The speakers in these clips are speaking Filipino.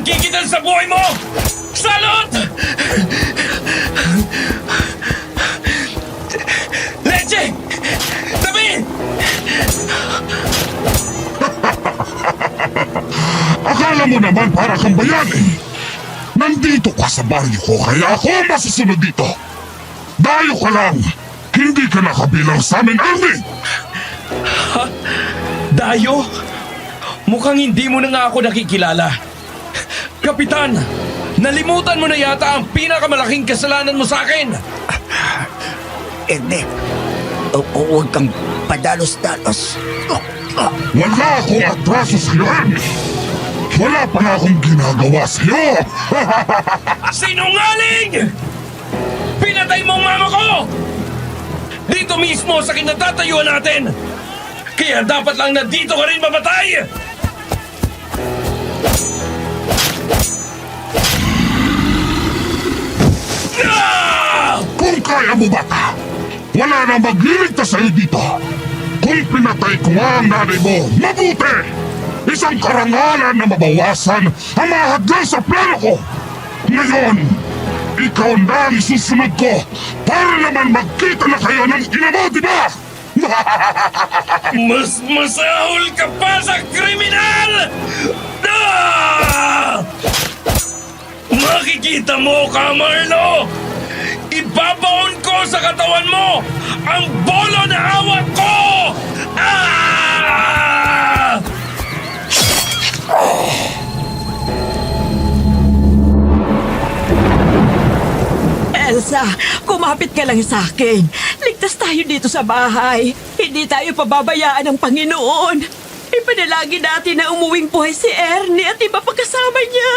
Gigitan sa buhay mo! Salot! Leche! Tabi! Akala mo naman para kang bayani. Nandito ka sa baryo ko kaya ako ang masusunod dito. Dayo ka lang. Hindi ka nakabilang sa amin, Arnie. Dayo? Mukhang hindi mo na nga ako nakikilala. Kapitan, nalimutan mo na yata ang pinakamalaking kasalanan mo sa akin. Erne, huwag kang padalos-dalos. Wala akong atraso sa'yo, Arnie. Wala pa nga akong ginagawa sa'yo. Sinungaling! Pinatay mo ang mama ko! Dito mismo sa kinatatayuan natin! Kaya dapat lang na dito ka rin mamatay! Ah! Kung kaya mo, bata, wala na magliligtas sa'yo dito. Kung pinatay ko nga ang nanay mo, mabuti! Isang karangalan na mabawasan ang mahadlang sa plano ko. Ngayon, ikaw na ang isusunod ko para naman magkita na kayo ng ina mo, di ba? Mas masahol ka pa sa kriminal! Ah! Makikita mo, Camarlo! Ibabaon ko sa katawan mo ang bolo na hawak ko! Ah! Elsa, kumapit ka lang sa akin. Ligtas tayo dito sa bahay. Hindi tayo pababayaan ng Panginoon. Ipanalangin natin na umuwing buhay si Ernie at iba pa kasama niya.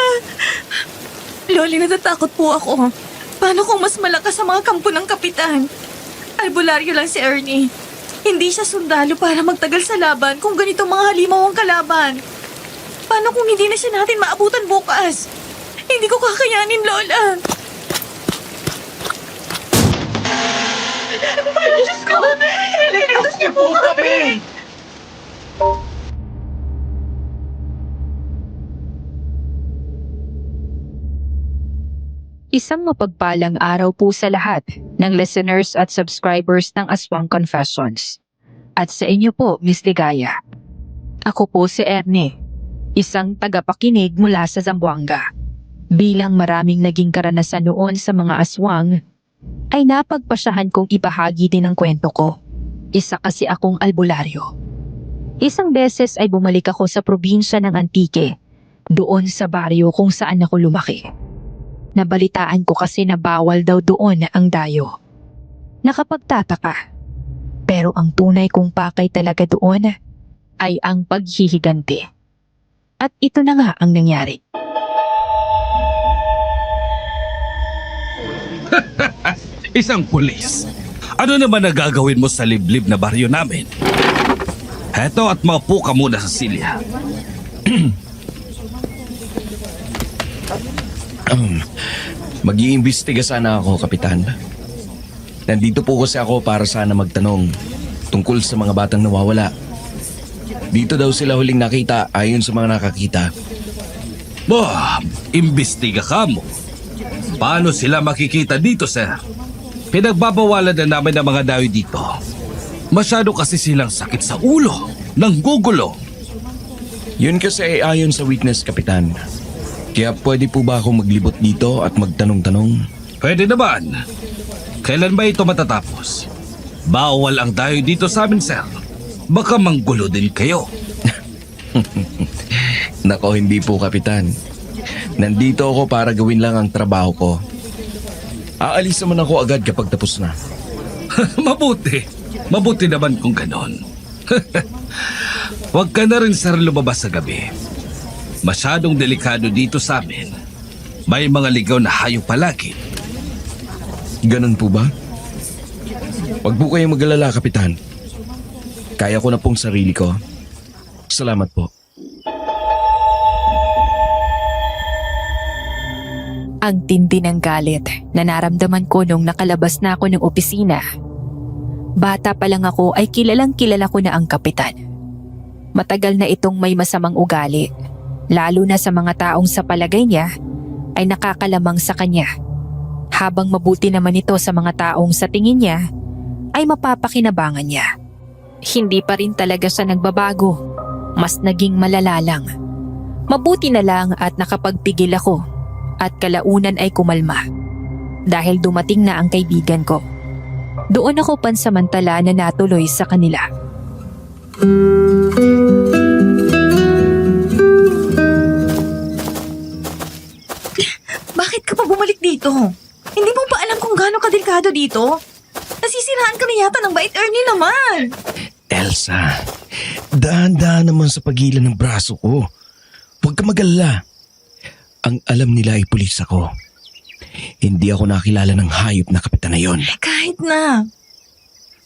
Loli, natatakot po ako. Paano kung mas malakas sa mga kampo ng kapitan? Albularyo lang si Ernie. Hindi siya sundalo para magtagal sa laban kung ganito mga halimaw ang kalaban. Paano kung hindi na siya natin maabutan bukas? Hindi ko kakayanin, Lola. Diyos ko! Iligtas niyo po kami! Isang mapagpalang araw po sa lahat ng listeners at subscribers ng Aswang Confessions. At sa inyo po, Miss Ligaya. Ako po si Erne, isang tagapakinig mula sa Zamboanga. Bilang maraming naging karanasan noon sa mga aswang, ay napagpasyahan kong ibahagi din ang kwento ko. Isa kasi akong albularyo. Isang beses ay bumalik ako sa probinsya ng Antique, doon sa baryo kung saan ako lumaki. Nabalitaan ko kasi na bawal daw doon ang dayo. Nakapagtataka. Pero ang tunay kong pakay talaga doon ay ang paghihiganti. At ito na nga ang nangyari. Isang pulis. Ano naman ang gagawin mo sa liblib na baryo namin? Heto at maupo ka muna sa silya. Mag-iimbestiga sana ako, Kapitan. Nandito po kasi ako para sana magtanong tungkol sa mga batang nawawala. Dito daw sila huling nakita ayon sa mga nakakita. Bah, imbestiga ka mo. Paano sila makikita dito, sir? Pinagbabawalan na namin ang mga dawi dito. Masyado kasi silang sakit sa ulo, nanggugulo. Yun kasi ay ayon sa witness, Kapitan. Kaya pwede po ba ako maglibot dito at magtanong-tanong? Pwede naman. Kailan ba ito matatapos? Bawal ang dayo dito sa amin, sir. Baka manggulo din kayo. Nako, hindi po, Kapitan. Nandito ako para gawin lang ang trabaho ko. Aalis naman ako agad kapag tapos na. Mabuti. Mabuti naman kung ganon. Huwag ka na rin, sir, lumabas sa gabi. Masyadong delikado dito sa amin. May mga ligaw na hayop palagi. Ganon po ba? Huwag po kayong mag-alala, Kapitan. Kaya ko na pong sarili ko. Salamat po. Ang tindi ng galit na naramdaman ko nung nakalabas na ako ng opisina. Bata pa lang ako ay kilalang kilala ko na ang kapitan. Matagal na itong may masamang ugali. lalo na sa mga taong sa palagay niya ay nakakalamang sa kanya. Habang mabuti naman ito sa mga taong sa tingin niya ay mapapakinabangan niya. Hindi pa rin talaga siya nagbabago, mas naging malala lang. Mabuti na lang at nakapagpigil ako at kalaunan ay kumalma dahil dumating na ang kaibigan ko. Doon ako pansamantala na natuloy sa kanila. Bakit ka pa bumalik dito? Hindi mo ba alam kung gaano kadelikado dito? Nasisiraan ka na yata ng bait Ernie naman. Elsa, dahan-dahan naman sa pagilan ng braso ko. Huwag ka mag-alala. Ang alam nila ay pulis ako. Hindi ako nakilala ng hayop na kapitan na yon. Kahit na.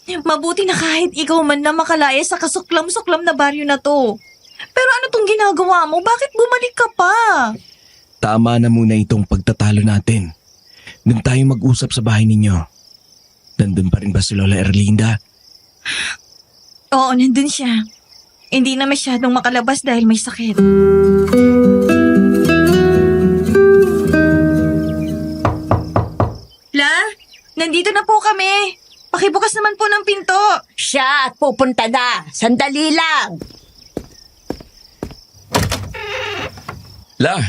Mabuti na kahit ikaw man na makalaya sa kasuklam-suklam na baryo na to. Pero ano tong ginagawa mo? Bakit bumalik ka pa? Tama na muna itong pagtatalo natin. Doon tayo mag-usap sa bahay ninyo. Nandun pa rin ba si Lola Erlinda? Oo, nandun siya. Hindi na masyadong makalabas dahil may sakit. La, nandito na po kami. Pakibukas naman po ng pinto. Siya at pupunta na. Sandali lang. La,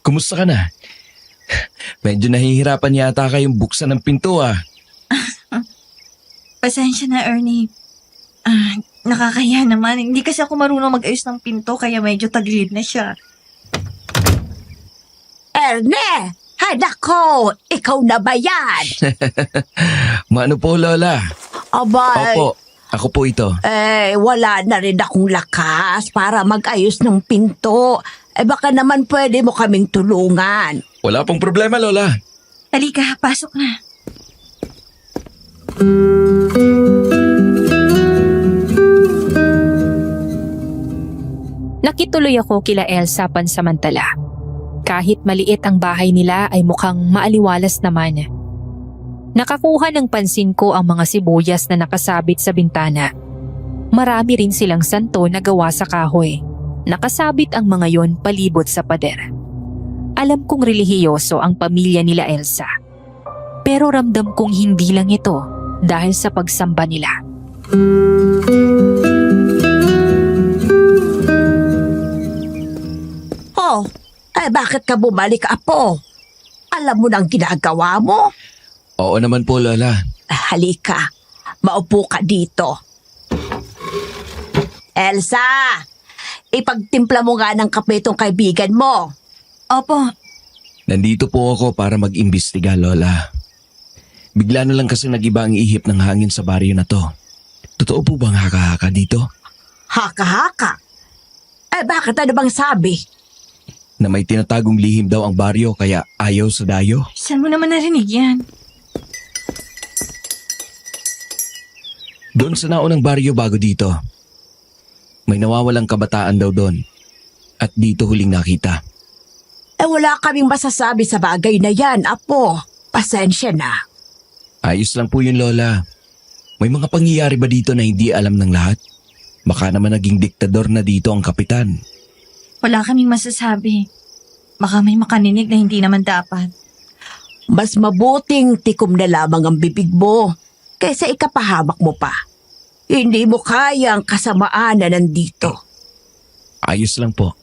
kumusta ka na? Medyo nahihirapan yata kayong buksan ng pinto ah. Pasensya na, Ernie. Nakakaya naman. Hindi kasi ako marunong mag-ayos ng pinto kaya medyo tagilid na siya. Erne! Anak ko! Ikaw na ba yan? Maano po, Lola? Abay, Opo, ako po ito. wala na rin akong lakas para mag-ayos ng pinto. Baka naman pwede mo kaming tulungan. Wala pong problema, Lola. Halika, pasok na. Nakituloy ako kila Elsa pansamantala. Kahit maliit ang bahay nila ay mukhang maaliwalas naman. Nakakuha ng pansin ko ang mga sibuyas na nakasabit sa bintana. Marami rin silang santo na gawa sa kahoy. Nakasabit ang mga yon palibot sa pader. Alam kong relihiyoso ang pamilya nila Elsa. Pero ramdam kong hindi lang ito dahil sa pagsamba nila. Oh, bakit ka bumalik, Apo? Alam mo nang ginagawa mo? Oo naman po, Lola. Halika, maupo ka dito. Elsa, ipagtimpla mo nga ng kape tong kaibigan mo. Opo, Nandito po ako para mag-imbestiga, Lola. Bigla na lang kasi nag-iba ang ihip ng hangin sa baryo na to. Totoo po bang haka-haka dito? Haka-haka? Bakit ano bang sabi? Na may tinatagong lihim daw ang baryo kaya ayaw sa dayo? saan mo naman narinig yan? Doon sa naunang baryo bago dito. May nawawalang kabataan daw doon. At dito huling nakita. Wala kaming masasabi sa bagay na yan, Apo. Pasensya na. Ayos lang po yun, Lola. May mga pangyayari ba dito na hindi alam ng lahat? Baka naman naging diktador na dito ang kapitan. Wala kaming masasabi. Baka may makaninig na hindi naman dapat. Mas mabuting tikom na lamang ang bibig mo kaysa ikapahamak mo pa. Hindi mo kayang kasamaan na nandito. Ayos lang po.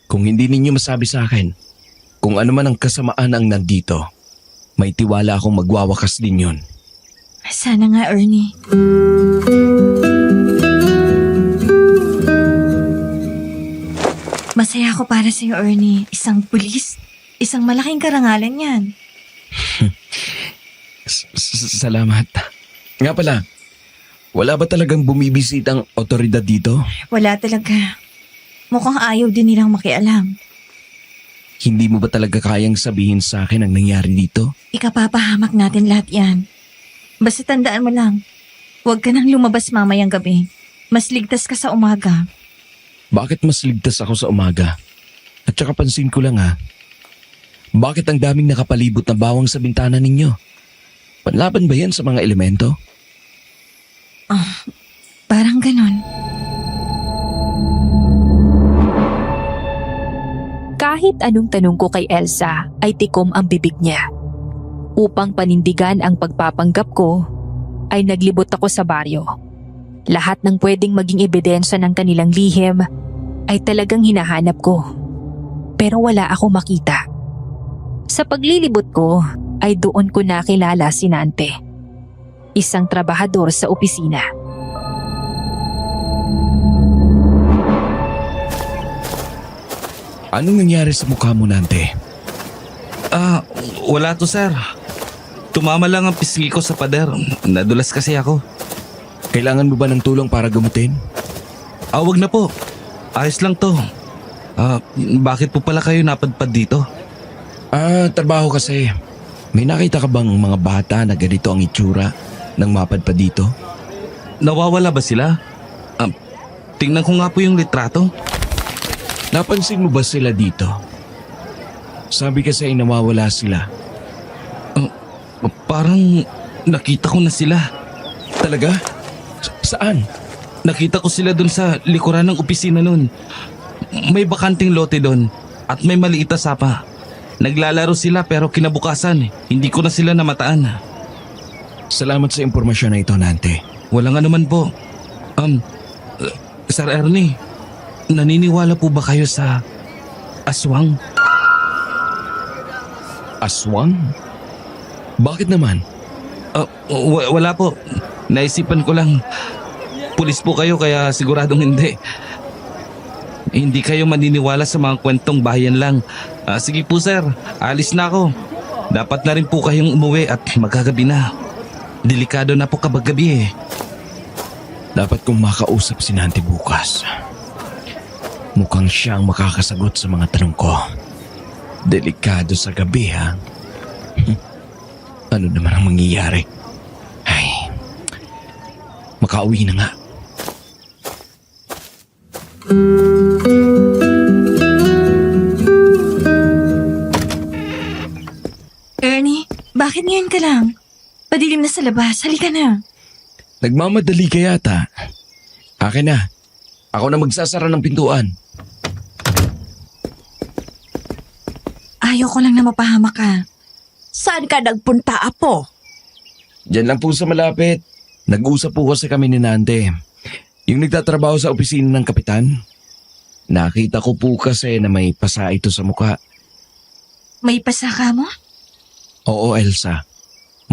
Kung hindi ninyo masabi sa akin, kung ano man ang kasamaan ang nandito, may tiwala akong magwawakas din yun. Sana nga, Ernie. Masaya ako para sa'yo, Ernie. Isang pulis. Isang malaking karangalan yan. Salamat. Nga pala, wala ba talagang bumibisitang otoridad dito? Wala talaga. Mukhang ayaw din nilang makialam. Hindi mo ba talaga kayang sabihin sa akin ang nangyari dito? Ikapapahamak natin lahat yan. Basta tandaan mo lang, huwag ka nang lumabas mamayang gabi. Mas ligtas ka sa umaga. Bakit mas ligtas ako sa umaga? At saka pansin ko lang bakit ang daming nakapalibot na bawang sa bintana ninyo? Panlaban ba yan sa mga elemento? Parang ganon. Kahit anong tanong ko kay Elsa ay tikom ang bibig niya. Upang panindigan ang pagpapanggap ko, ay naglibot ako sa baryo. Lahat ng pwedeng maging ebidensya ng kanilang lihim ay talagang hinahanap ko. Pero wala ako makita. Sa paglilibot ko ay doon ko nakilala si Nante, isang trabahador sa opisina. Anong nangyari sa mukha mo, Nante? Wala to sir. Tumama lang ang pisngi ko sa pader. Nadulas kasi ako. Kailangan mo ba ng tulong para gamutin? Wag na po. Ayos lang to. Bakit po pala kayo napadpad dito? Trabaho kasi. May nakita ka bang mga bata na ganito ang itsura nang mapadpad dito? Nawawala ba sila? Tingnan ko nga po yung litrato. Napansin mo ba sila dito? Sabi kasi ay nawawala sila. Parang nakita ko na sila. Talaga? Saan? Nakita ko sila dun sa likuran ng opisina nun. May bakanting lote dun at may maliit na sapa. Naglalaro sila pero kinabukasan hindi ko na sila namataan. Salamat sa impormasyon na ito, Nante. Walang anuman po. Sir Ernie, naniniwala po ba kayo sa aswang? Aswang? Bakit naman? Wala po. Naisipan ko lang. Pulis po kayo kaya siguradong hindi. Hindi kayo maniniwala sa mga kwentong bayan lang. Sige po sir, alis na ako. Dapat na rin po kayong umuwi at magagabi na. Delikado na po kapag gabi eh. Dapat kong makausap si Nante bukas. Mukhang siyang makakasagot sa mga tanong ko. Delikado sa gabi, ha? Ano naman ang mangyayari? Ay, makauwi na nga. Ernie, bakit ngayon ka lang? Padilim na sa labas, halika na. Nagmamadali ka yata. Akin na. Ako na magsasara ng pintuan. Ayaw ko lang na mapahamak ka. Saan ka nagpunta, Apo? Diyan lang po sa malapit. Nag-usap po kasi kami ni Nante. Yung nagtatrabaho sa opisina ng kapitan. Nakita ko po kasi na may pasa ito sa mukha. May pasa ka mo? Oo, Elsa.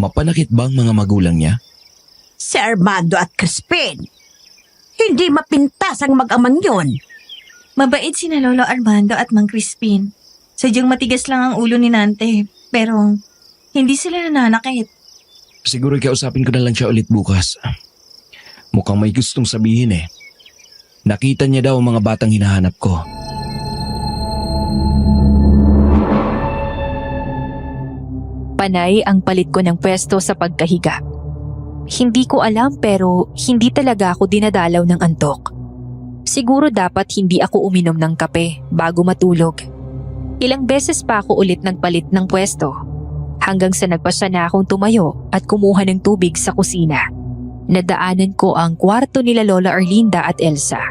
Mapanakit bang mga magulang niya? Si Armando at Crispin. Hindi mapintas ang mag-amang yun. Mabait sina Lolo Armando at Mang Crispin. Sadyang matigas lang ang ulo ni Nante. Pero hindi sila nananakit. Siguro kausapin ko na lang siya ulit bukas. Mukhang may gustong sabihin eh. Nakita niya daw ang mga batang hinahanap ko. Panay ang palit ko ng pwesto sa pagkahiga. Hindi ko alam pero hindi talaga ako dinadalaw ng antok. Siguro dapat hindi ako uminom ng kape bago matulog. Ilang beses pa ako ulit nagpalit ng pwesto hanggang sa nagpasya na akong tumayo at kumuha ng tubig sa kusina. Nadaanan ko ang kwarto nila Lola Erlinda at Elsa.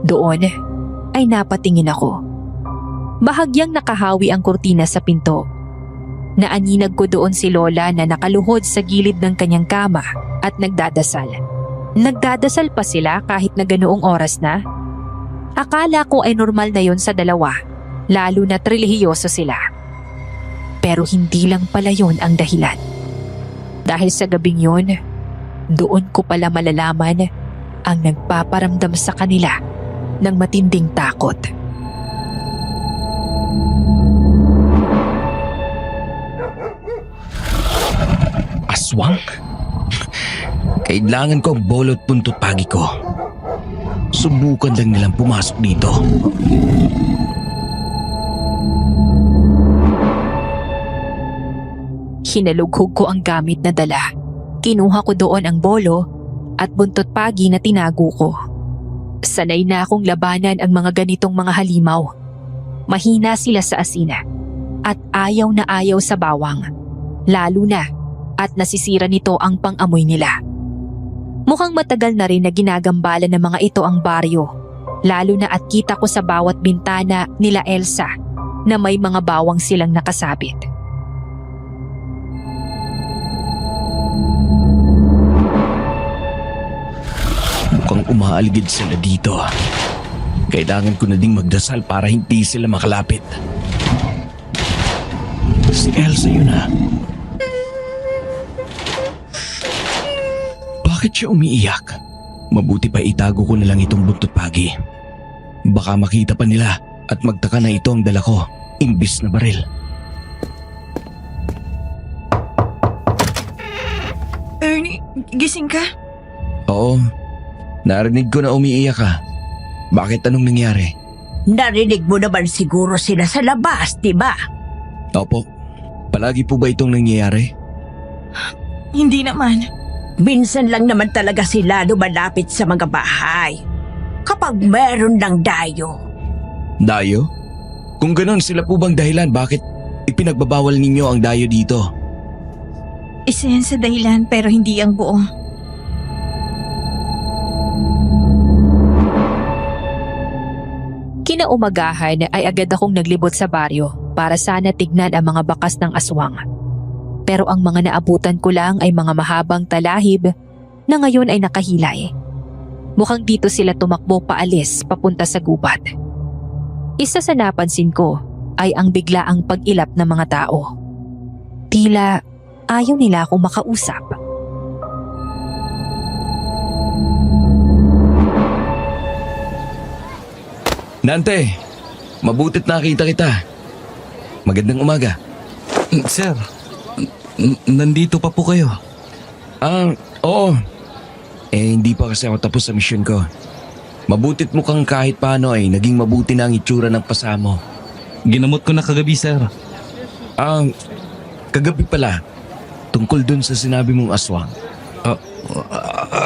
Doon ay napatingin ako. Bahagyang nakahawi ang kurtina sa pinto. Naaninag ko doon si Lola na nakaluhod sa gilid ng kanyang kama at nagdadasal. Nagdadasal pa sila kahit na ganoong oras na? Akala ko ay normal na yon sa dalawa, lalo na relihiyoso sila. Pero hindi lang pala yon ang dahilan. Dahil sa gabing yon, doon ko pala malalaman ang nagpaparamdam sa kanila ng matinding takot. Aswang? Kailangan ko ang bolot puntot pagi ko. Subukan lang nilang pumasok dito. Hinalughog ko ang gamit na dala. Kinuha ko doon ang bolo at buntot pagi na tinago ko. Sanay na akong labanan ang mga ganitong mga halimaw. Mahina sila sa asina at ayaw na ayaw sa bawang. Lalo na at nasisira nito ang pang-amoy nila. Mukhang matagal na rin na ginagambala ng mga ito ang baryo. Lalo na at kita ko sa bawat bintana nila Elsa na may mga bawang silang nakasabit. Mukhang umaaligid sila dito. Kailangan ko na ding magdasal para hindi sila makalapit. Si Elsa yun ah. Bakit siya umiiyak? Mabuti pa itago ko na lang itong buntot pagi. Baka makita pa nila at magtaka na ito ang dala ko, imbis na baril. Ernie, gising ka? Oo, narinig ko na umiiyak ka. Bakit, anong nangyari? Narinig mo naman siguro sila sa labas, di ba? Opo, palagi po ba itong nangyayari? Hindi naman. Minsan lang naman talaga sila lumalapit sa mga bahay. Kapag meron ng dayo. Dayo? Kung ganon, sila po bang dahilan bakit ipinagbabawal ninyo ang dayo dito? Isa yan sa dahilan pero hindi ang buo. Kinaumagahan ay agad akong naglibot sa baryo para sana tignan ang mga bakas ng aswang. Pero ang mga naabutan ko lang ay mga mahabang talahib na ngayon ay nakahilay. Mukhang dito sila tumakbo paalis papunta sa gubat. Isa sa napansin ko ay ang biglaang pag-ilap ng mga tao. Tila ayaw nila akong makausap. Nante, mabutit nakita kita. Magandang umaga. Sir, nandito pa po kayo. Oo. Hindi pa kasi ako tapos sa misyon ko. Mabutit mukhang kahit paano ay naging mabuti na ang itsura ng pasamo. Ginamot ko na kagabi, sir. Kagabi pala, tungkol dun sa sinabi mong aswang.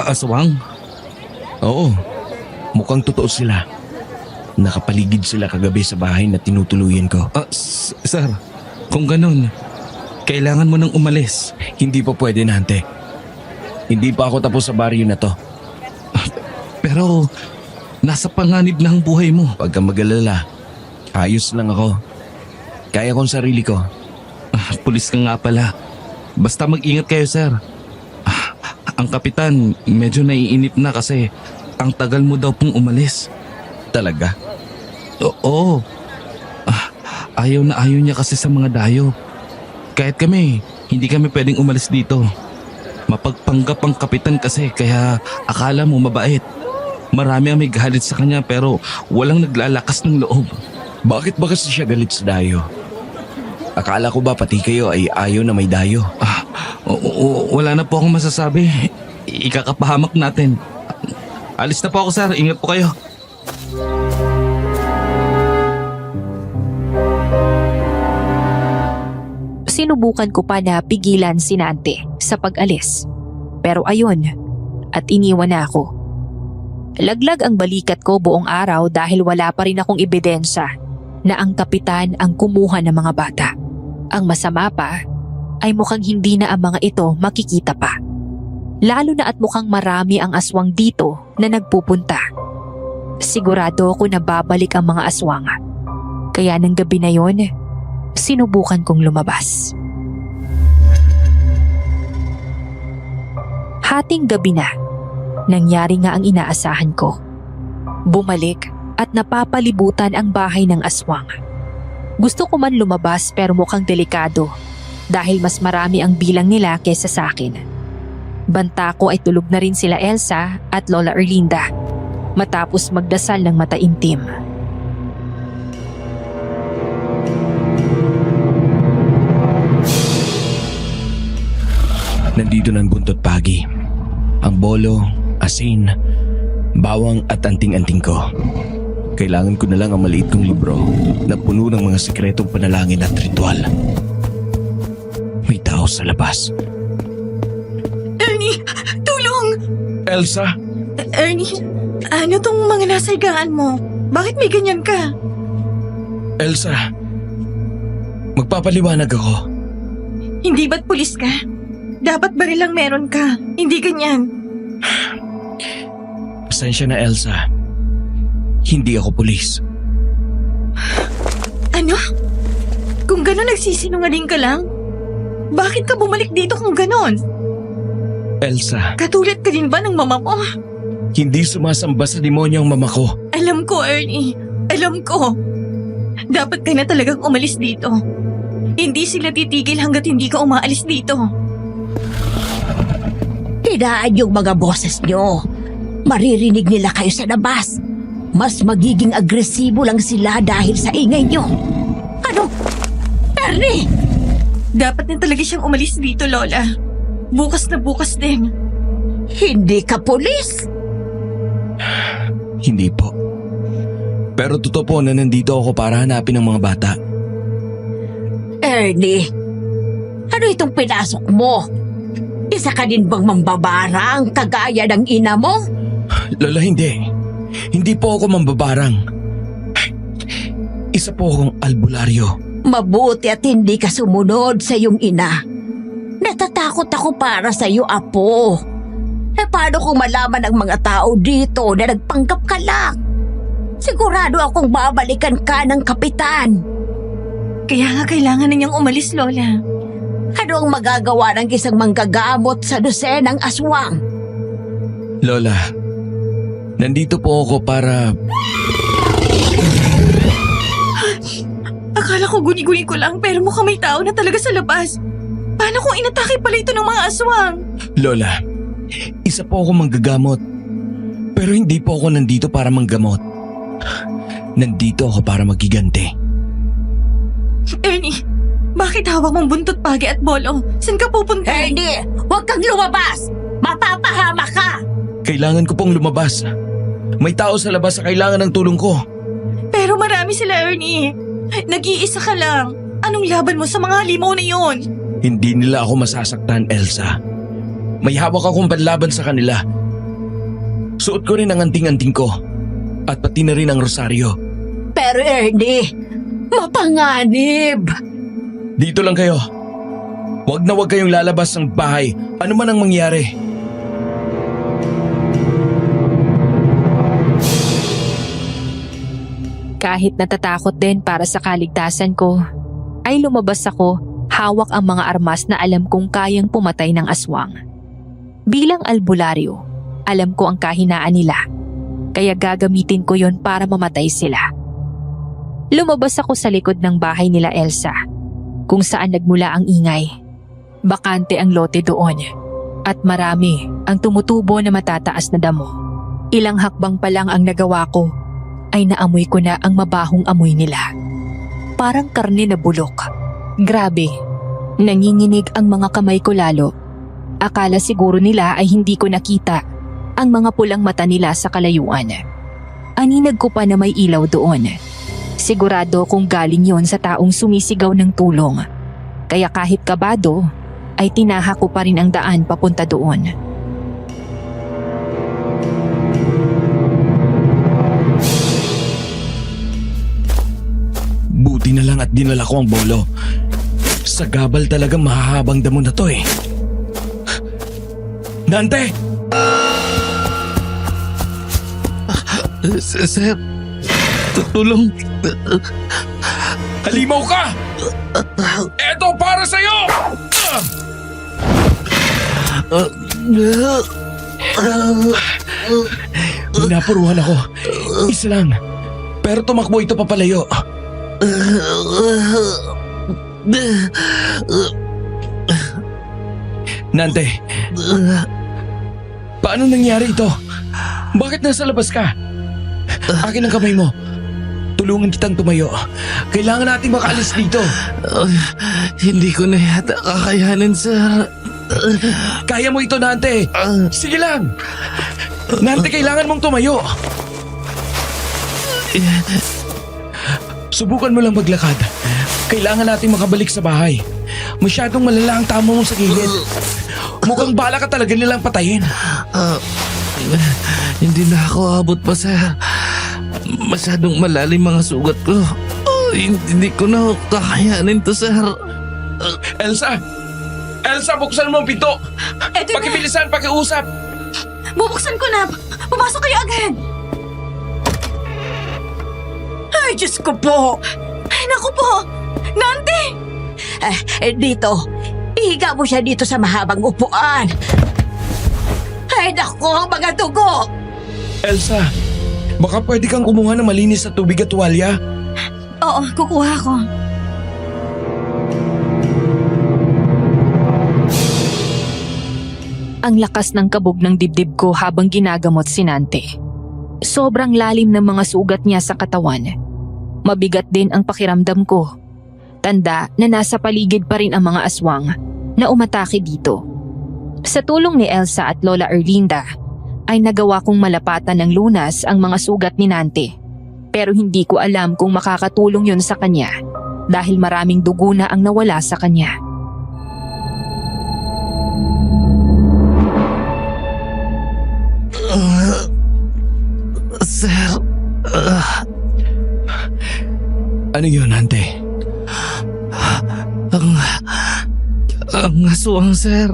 Aswang? Oo, mukhang totoo sila. Nakapaligid sila kagabi sa bahay na tinutuluyan ko. Sir, kung ganun, kailangan mo nang umalis. Hindi pa pwede, Nante. Hindi pa ako tapos sa baryo na to. Pero, nasa panganib na ang buhay mo. Huwag kang mag-alala. Ayos lang ako. Kaya kong sarili ko. Pulis ka nga pala. Basta mag-ingat kayo, sir. Ang kapitan, medyo naiinip na kasi ang tagal mo daw pong umalis. Talaga? Oo. Ayaw na ayaw niya kasi sa mga dayo. Kahit kami, hindi kami pwedeng umalis dito. Mapagpanggap ang kapitan kasi kaya akala mo mabait. Marami ang may galit sa kanya pero walang naglalakas ng loob. Bakit ba kasi siya galit sa dayo? Akala ko ba pati kayo ay ayaw na may dayo? Wala na po akong masasabi. Ikakapahamak natin. Alis na po ako, sir. Ingat po kayo. Sinubukan ko pa na pigilan si Nante sa pag-alis. Pero ayun, at iniwan na ako. Laglag ang balikat ko buong araw dahil wala pa rin akong ebidensya na ang kapitan ang kumuha ng mga bata. Ang masama pa ay mukhang hindi na ang mga ito makikita pa. Lalo na at mukhang marami ang aswang dito na nagpupunta. Sigurado ako na babalik ang mga aswang. Kaya ng gabi na yon, sinubukan kong lumabas. Hating gabi na, nangyari nga ang inaasahan ko. Bumalik at napapalibutan ang bahay ng aswang. Gusto ko man lumabas pero mukhang delikado dahil mas marami ang bilang nila kaysa sa akin. Banta ko ay tulog na rin sila Elsa at Lola Erlinda matapos magdasal ng mataimtim. Nandito ng buntot pagi. Ang bolo, asin, bawang at anting-anting ko. Kailangan ko na lang ang maliit kong libro na puno ng mga sikretong panalangin at ritual. May tao sa labas. Ernie, tulong! Elsa? Ernie, ano tong mga nasa higaan mo? Bakit may ganyan ka? Elsa, magpapaliwanag ako. Hindi ba't pulis ka? Dapat baril lang meron ka. Hindi ganyan. Pasensya na, Elsa. Hindi ako pulis. Ano? Ganon nagsisinungaling ka lang? Bakit ka bumalik dito kung ganon? Elsa, Katulad ka din ba ng mama mo? hindi sumasamba sa demonyo ang mama ko. Alam ko, Ernie. Alam ko. Dapat ka na talagang umalis dito. Hindi sila titigil hanggat hindi ka umaalis dito. Hinaan yung mga boses nyo. Maririnig nila kayo sa labas. Mas magiging agresibo lang sila dahil sa ingay nyo. Ano? Ernie! Dapat na talaga siyang umalis dito, Lola. Bukas na bukas din. Hindi ka pulis? Hindi po. Pero totoo po na nandito ako para hanapin ang mga bata. Ernie, ano itong pinasok mo? Isa ka din bang mambabarang kagaya ng ina mo? Lola, hindi. Hindi po ako mambabarang. Isa po akong albularyo. Mabuti at hindi ka sumunod sa iyong ina. Natatakot ako para sa iyo, apo. Paano kung malaman ng mga tao dito na nagpanggap ka lang? Sigurado akong babalikan ka ng kapitan. Kaya nga kailangan na niyang umalis, Lola. Ano ang magagawa ng isang manggagamot sa dosenang aswang? Lola, nandito po ako para... Akala ko guni-guni ko lang pero mukhang may tao na talaga sa labas. Paano kung inatake pala ito ng mga aswang? Lola, isa po ako manggagamot. Pero hindi po ako nandito para manggamot. Nandito ako para magiganti. Ernie, bakit hawak mong buntot pagi at bolo? Saan ka pupunta? Ernie, huwag kang lumabas! Mapapahama ka! Kailangan ko pong lumabas. May tao sa labas na kailangan ng tulong ko. Pero marami sila, Ernie. Nag-iisa ka lang. Anong laban mo sa mga halimaw na yon? Hindi nila ako masasaktan, Elsa. May hawak akong panlaban sa kanila. Suot ko rin ang anting-anting ko. At pati na rin ang rosaryo. Pero Ernie, mapanganib! Dito lang kayo. Huwag na huwag kayong lalabas ng bahay. Ano man ang mangyari. Kahit natatakot din para sa kaligtasan ko, ay lumabas ako hawak ang mga armas na alam kong kayang pumatay ng aswang. Bilang albularyo, alam ko ang kahinaan nila, kaya gagamitin ko yon para mamatay sila. Lumabas ako sa likod ng bahay nila Elsa, kung saan nagmula ang ingay. Bakante ang lote doon, at marami ang tumutubo na matataas na damo. Ilang hakbang pa lang ang nagawa ko, ay naamoy ko na ang mabahong amoy nila. Parang karne na bulok. Grabe, nanginginig ang mga kamay ko lalo. Akala siguro nila ay hindi ko nakita ang mga pulang mata nila sa kalayuan. Aninag ko pa na may ilaw doon. Sigurado kung galing yon sa taong sumisigaw ng tulong. Kaya kahit kabado, ay tinaha ko pa rin ang daan papunta doon. Buti na lang at dinala ko ang bolo. Sa gabal talagang mahahabang damo na to eh. Dante! Sir, tulong. Halimaw ka! Eto para sa'yo! Napuruhan ako. Isa lang. Pero tumakbo ito papalayo. Nante, paano nangyari ito? Bakit nasa labas ka? Akin ang kamay mo. Tulungan kitang tumayo. Kailangan nating makaalis dito. Hindi ko na yata kakayanin, sir. Kaya mo ito, Nante. Sige lang. Nante, kailangan mong tumayo. Subukan mo lang maglakad. Kailangan nating makabalik sa bahay. Masyadong malala ang tama mo sa gilid. Mukhang bala ka talaga nilang patayin. Hindi na ako abot pa, sir. Masyadong malalim mga sugat ko. Hindi ko na kakayanin to, sir. Elsa! Elsa, buksan mo ang pinto! Eto na! Pakibilisan, pakiusap! Bubuksan ko na! Pumasok kayo agad! Ay, Diyos ko po! Ay, naku po! Nante! Dito. Ihiga mo siya dito sa mahabang upuan. Ay, naku, ang mga dugo! Elsa, baka pwede kang kumuha ng malinis na tubig at tuwalya? Oo, kukuha ko. Ang lakas ng kabog ng dibdib ko habang ginagamot si Nante. Sobrang lalim ng mga sugat niya sa katawan. Mabigat din ang pakiramdam ko. Tanda na nasa paligid pa rin ang mga aswang na umatake dito. Sa tulong ni Elsa at Lola Erlinda, ay nagawa kong malapatan ng lunas ang mga sugat ni Nante. Pero hindi ko alam kung makakatulong yun sa kanya dahil maraming dugo na ang nawala sa kanya. Sir, ano yun, Nante? Ang aswang, sir.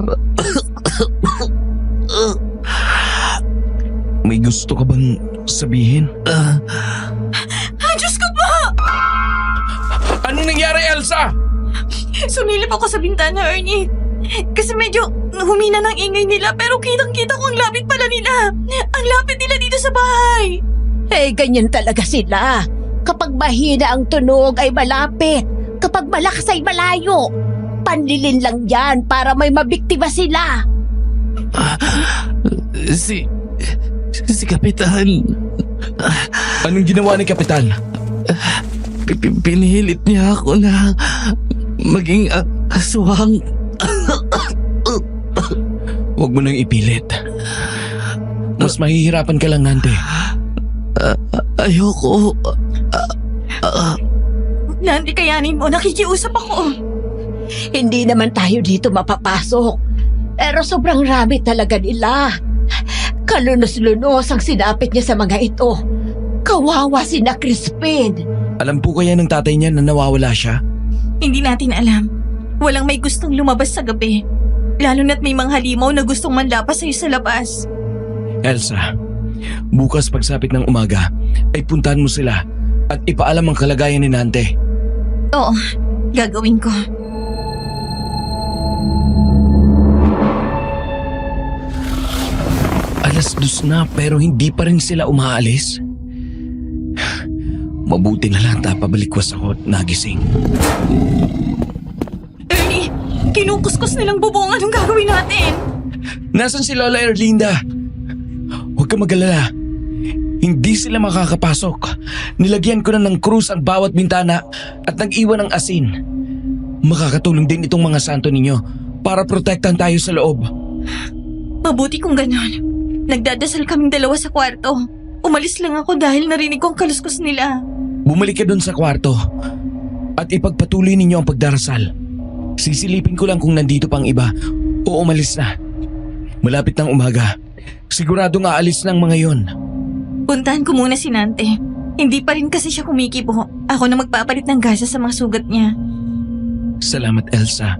May gusto ka bang sabihin? Diyos ko po! Ano nangyari, Elsa? Sumilip ako sa bintana, Ernie. Kasi medyo humina ng ingay nila pero kitang-kita ko ang lapit pala nila. Ang lapit nila dito sa bahay. Ganyan talaga sila. Kapag mahina ang tunog ay malapit. Kapag malakas ay malayo. Panlilin lang yan para may mabiktima sila. Si Kapitan. Anong ginawa ni Kapitan? Pinihilit niya ako na maging aswang. Huwag mo nang ipilit. Mas mahihirapan ka lang, Nante. Ayoko. Nante, kayanin mo. Nakikiusap ako. Hindi naman tayo dito mapapasok. Pero sobrang rami talaga nila. Kalunos-lunos ang sinapit niya sa mga ito. Kawawa si na Crispin. Alam po kaya ng tatay niya na nawawala siya? Hindi natin alam. Walang may gustong lumabas sa gabi. Lalo na't may mga halimaw na gustong manlapas sa'yo sa labas. Elsa, bukas pagsapit ng umaga ay puntahan mo sila at ipaalam ang kalagayan ni Nante. Oo, gagawin ko. Alas 2 na pero hindi pa rin sila umaalis. Mabuti na lang pabalikwas ako at nagising. Ernie, kinukuskus nilang bubong. Anong gagawin natin? Nasaan si Lola Erlinda? Huwag ka mag-alala. Hindi sila makakapasok. Nilagyan ko na ng krus ang bawat bintana at nag-iwan ng asin. Makakatulong din itong mga santo ninyo para protektahan tayo sa loob. Mabuti kung ganon. Nagdadasal kaming dalawa sa kwarto. Umalis lang ako dahil narinig ko ang kaluskos nila. Bumalik ka doon sa kwarto at ipagpatuloy ninyo ang pagdarasal. Sisilipin ko lang kung nandito pang iba o umalis na. Malapit ng umaga. Siguradong aalis ng mga yon. Puntahan ko muna si Nante. Hindi pa rin kasi siya kumikibo. Ako na magpapalit ng gasa sa mga sugat niya. Salamat, Elsa.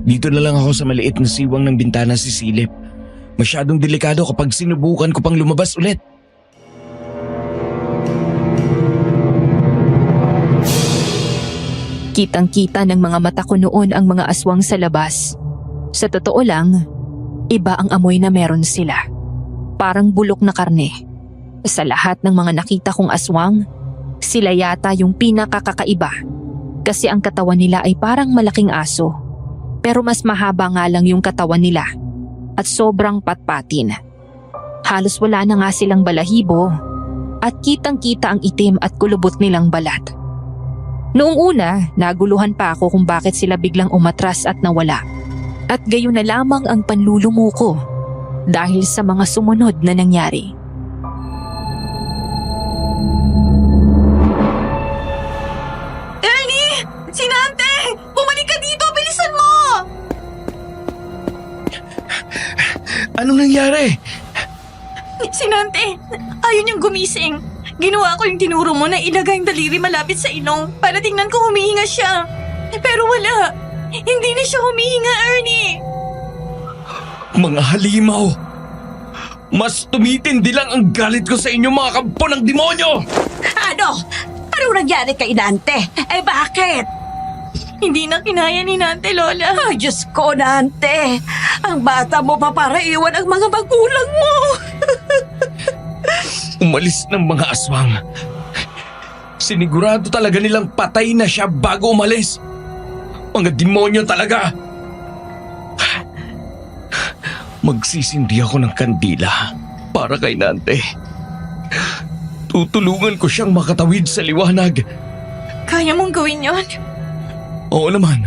Dito na lang ako sa maliit na siwang ng bintana sisilip. Masyadong delikado kapag sinubukan ko pang lumabas ulit. Kitang-kita ng mga mata ko noon ang mga aswang sa labas. Sa totoo lang, iba ang amoy na meron sila. Parang bulok na karne. Sa lahat ng mga nakita kong aswang, sila yata yung pinakakakaiba. Kasi ang katawan nila ay parang malaking aso. Pero mas mahaba nga lang yung katawan nila. At sobrang patpatin. Halos wala na nga silang balahibo. At kitang-kita ang itim at kulubot nilang balat. Noong una, naguluhan pa ako kung bakit sila biglang umatras at nawala. At gayon na lamang ang panlulumo ko dahil sa mga sumunod na nangyari. Ernie! Si Nante! Bumalik ka dito! Bilisan mo! Anong nangyari? Si Nante! Ayaw niyang gumising. Ginawa ko yung tinuro mo na ilagay ang daliri malapit sa ilong para tingnan kung humihinga siya. Pero wala. Hindi na siya humihinga, Ernie. Mga halimaw! Mas tumitindi lang ang galit ko sa inyo mga kampo ng demonyo! Ano? Ano nangyari kay Nante? Eh bakit? Hindi na kinaya ni Nante, Lola. Ay, Diyos ko, Nante. Ang bata mo pa para iwan ang mga magulang mo. Umalis ng mga aswang. Sinigurado talaga nilang patay na siya bago umalis. Mga demonyo talaga. Magsisindi ako ng kandila para kay Nante. Tutulungan ko siyang makatawid sa liwanag. Kaya mong gawin yon? Oo naman.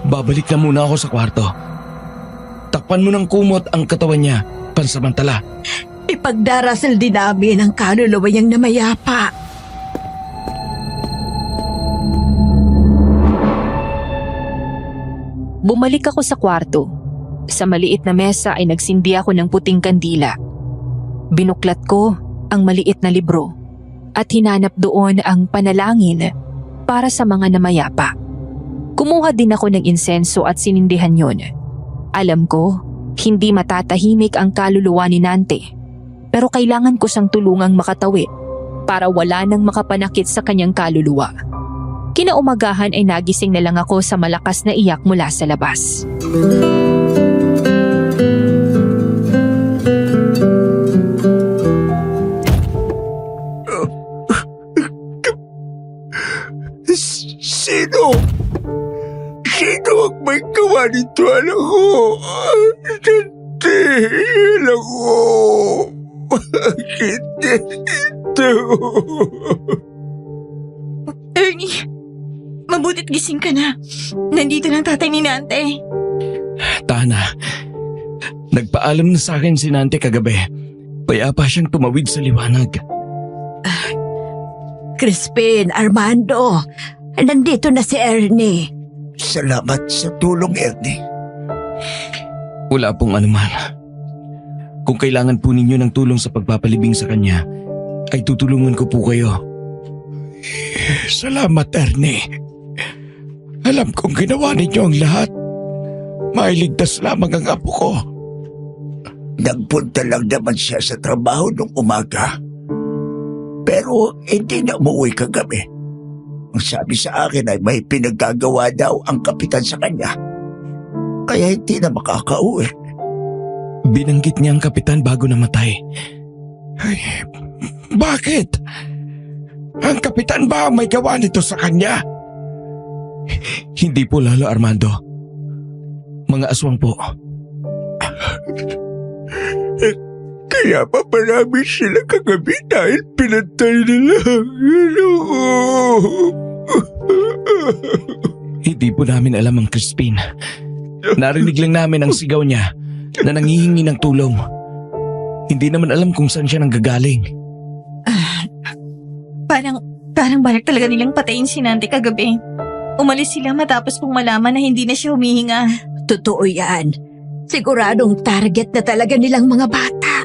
Babalik na muna ako sa kwarto. Takpan mo ng kumot ang katawan niya pansamantala. Ipagdarasal din namin ang kaluluwa niyang namayapa. Bumalik ako sa kwarto. Sa maliit na mesa ay nagsindi ako ng puting kandila. Binuklat ko ang maliit na libro at hinanap doon ang panalangin para sa mga namayapa. Kumuha din ako ng insenso at sinindihan yon. Alam ko, hindi matatahimik ang kaluluwa ni Nante, pero kailangan ko siyang tulungang makatawid para wala nang makapanakit sa kanyang kaluluwa. Kinaumagahan ay nagising na lang ako sa malakas na iyak mula sa labas. Sino? Sino ang may gawa nito, anak ko? Nante, anak ko. Bakit ito? Ernie, mabutit gising ka na. Nandito na ang tatay ni Nante. Tana, nagpaalam na sa akin si Nante kagabi. Payapa siyang tumawid sa liwanag. Crispin, Armando, nandito na si Ernie. Salamat sa tulong, Ernie. Wala pong anuman. Kung kailangan po ninyo ng tulong sa pagpapalibing sa kanya, ay tutulungan ko po kayo. Salamat, Ernie. Alam kong ginawa ninyo ang lahat. Mailigtas lamang ang apo ko. Nagpunta lang naman siya sa trabaho nung umaga. Pero hindi na umuwi kagabi. Ang sabi sa akin ay may pinaggagawa daw ang kapitan sa kanya. Kaya hindi na makakauwi. Binanggit niya ang kapitan bago namatay. Ay, bakit? Ang kapitan ba ang may gawa nito sa kanya? Hindi po, Lolo Armando. Mga aswang po. Kaya pa marami sila kagabi dahil pinatay nila ang ano ko. Hindi po namin alam ang Crispin. Narinig lang namin ang sigaw niya na nangihingi ng tulong. Hindi naman alam kung saan siya nanggagaling. Parang balak talaga nilang patayin si Nante kagabi. Umalis sila matapos pong malaman na hindi na siya humihinga. Totoo yan. Siguradong target na talaga nilang mga bata.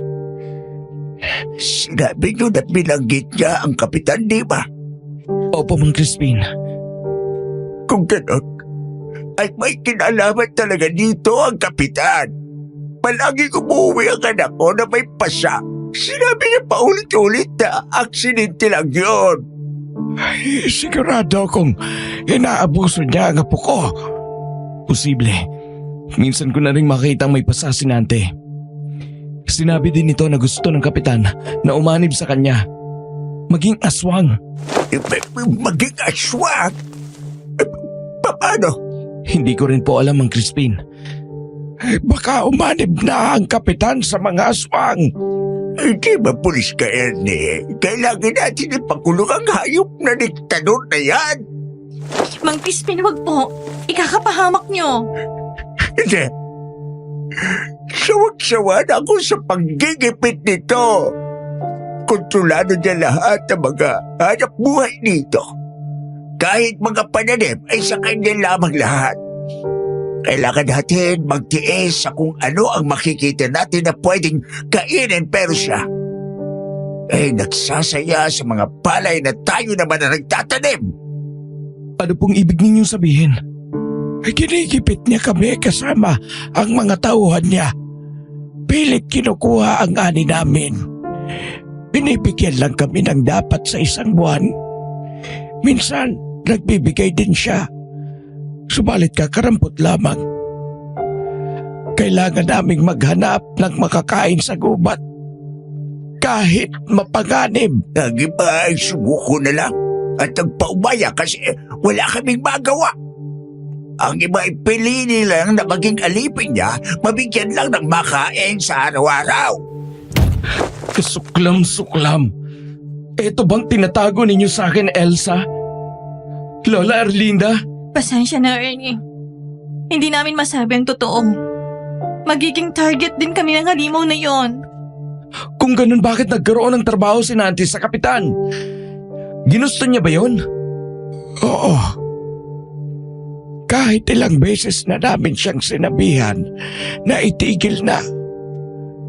Sinabi nyo na binanggit niya ang kapitan, di ba? Opo, Mang Crispin. Kung ganon, ay may kinalaman talaga dito ang kapitan. Palaging umuwi ang anak ko na may pasa. Sinabi niya paulit-ulit na aksidente lang yun. Ay, sigurado akong inaabuso niya ang apo ko. Posible. Minsan ko na rin makita may pasa si Nante. Sinabi din nito na gusto ng kapitan na umanib sa kanya. Maging aswang. Maging aswang? Paano? Hindi ko rin po alam, Mang Crispin. Baka umanib na ang kapitan sa mga aswang. Hindi ba pulis ka, Ernie? Kailangan natin ipakulong ang hayop na diktador na yan. Mang Crispin, wag po. Ikakapahamak niyo. Hindi. Sawag-sawa na ako sa paggigipit nito. Kontrolado niya lahat ng mga hanap buhay dito. Kahit mga pananim ay sa kanya lamang lahat. Kailangan natin magtiis sa kung ano ang makikita natin na pwedeng kainin pero siya ay nagsasaya sa mga palay na tayo naman na nagtatanim. Ano pong ibig ninyong sabihin? Ginigipit niya kami kasama ang mga tauhan niya. Pilit kinukuha ang ani namin. Binibigyan lang kami ng dapat sa isang buwan. Minsan, nagbibigay din siya. Subalit kakarampot lamang. Kailangan naming maghanap ng makakain sa gubat. Kahit mapanganib. Ang iba ay sumuko na lang at nagpaubaya kasi wala kaming magawa. Ang iba ay pili lang na maging alipin niya, mabigyan lang ng makain sa araw-araw. Suklam-suklam. Ito bang tinatago ninyo sa akin, Elsa? Lola Erlinda? Pasensya na, Ernie. Hindi namin masabi ang totoo. Magiging target din kami ng halimaw na yon. Kung ganun, bakit nagkaroon ng trabaho si Nancy sa kapitan? Ginusto niya ba yun? Oo. Kahit ilang beses na namin siyang sinabihan na itigil na.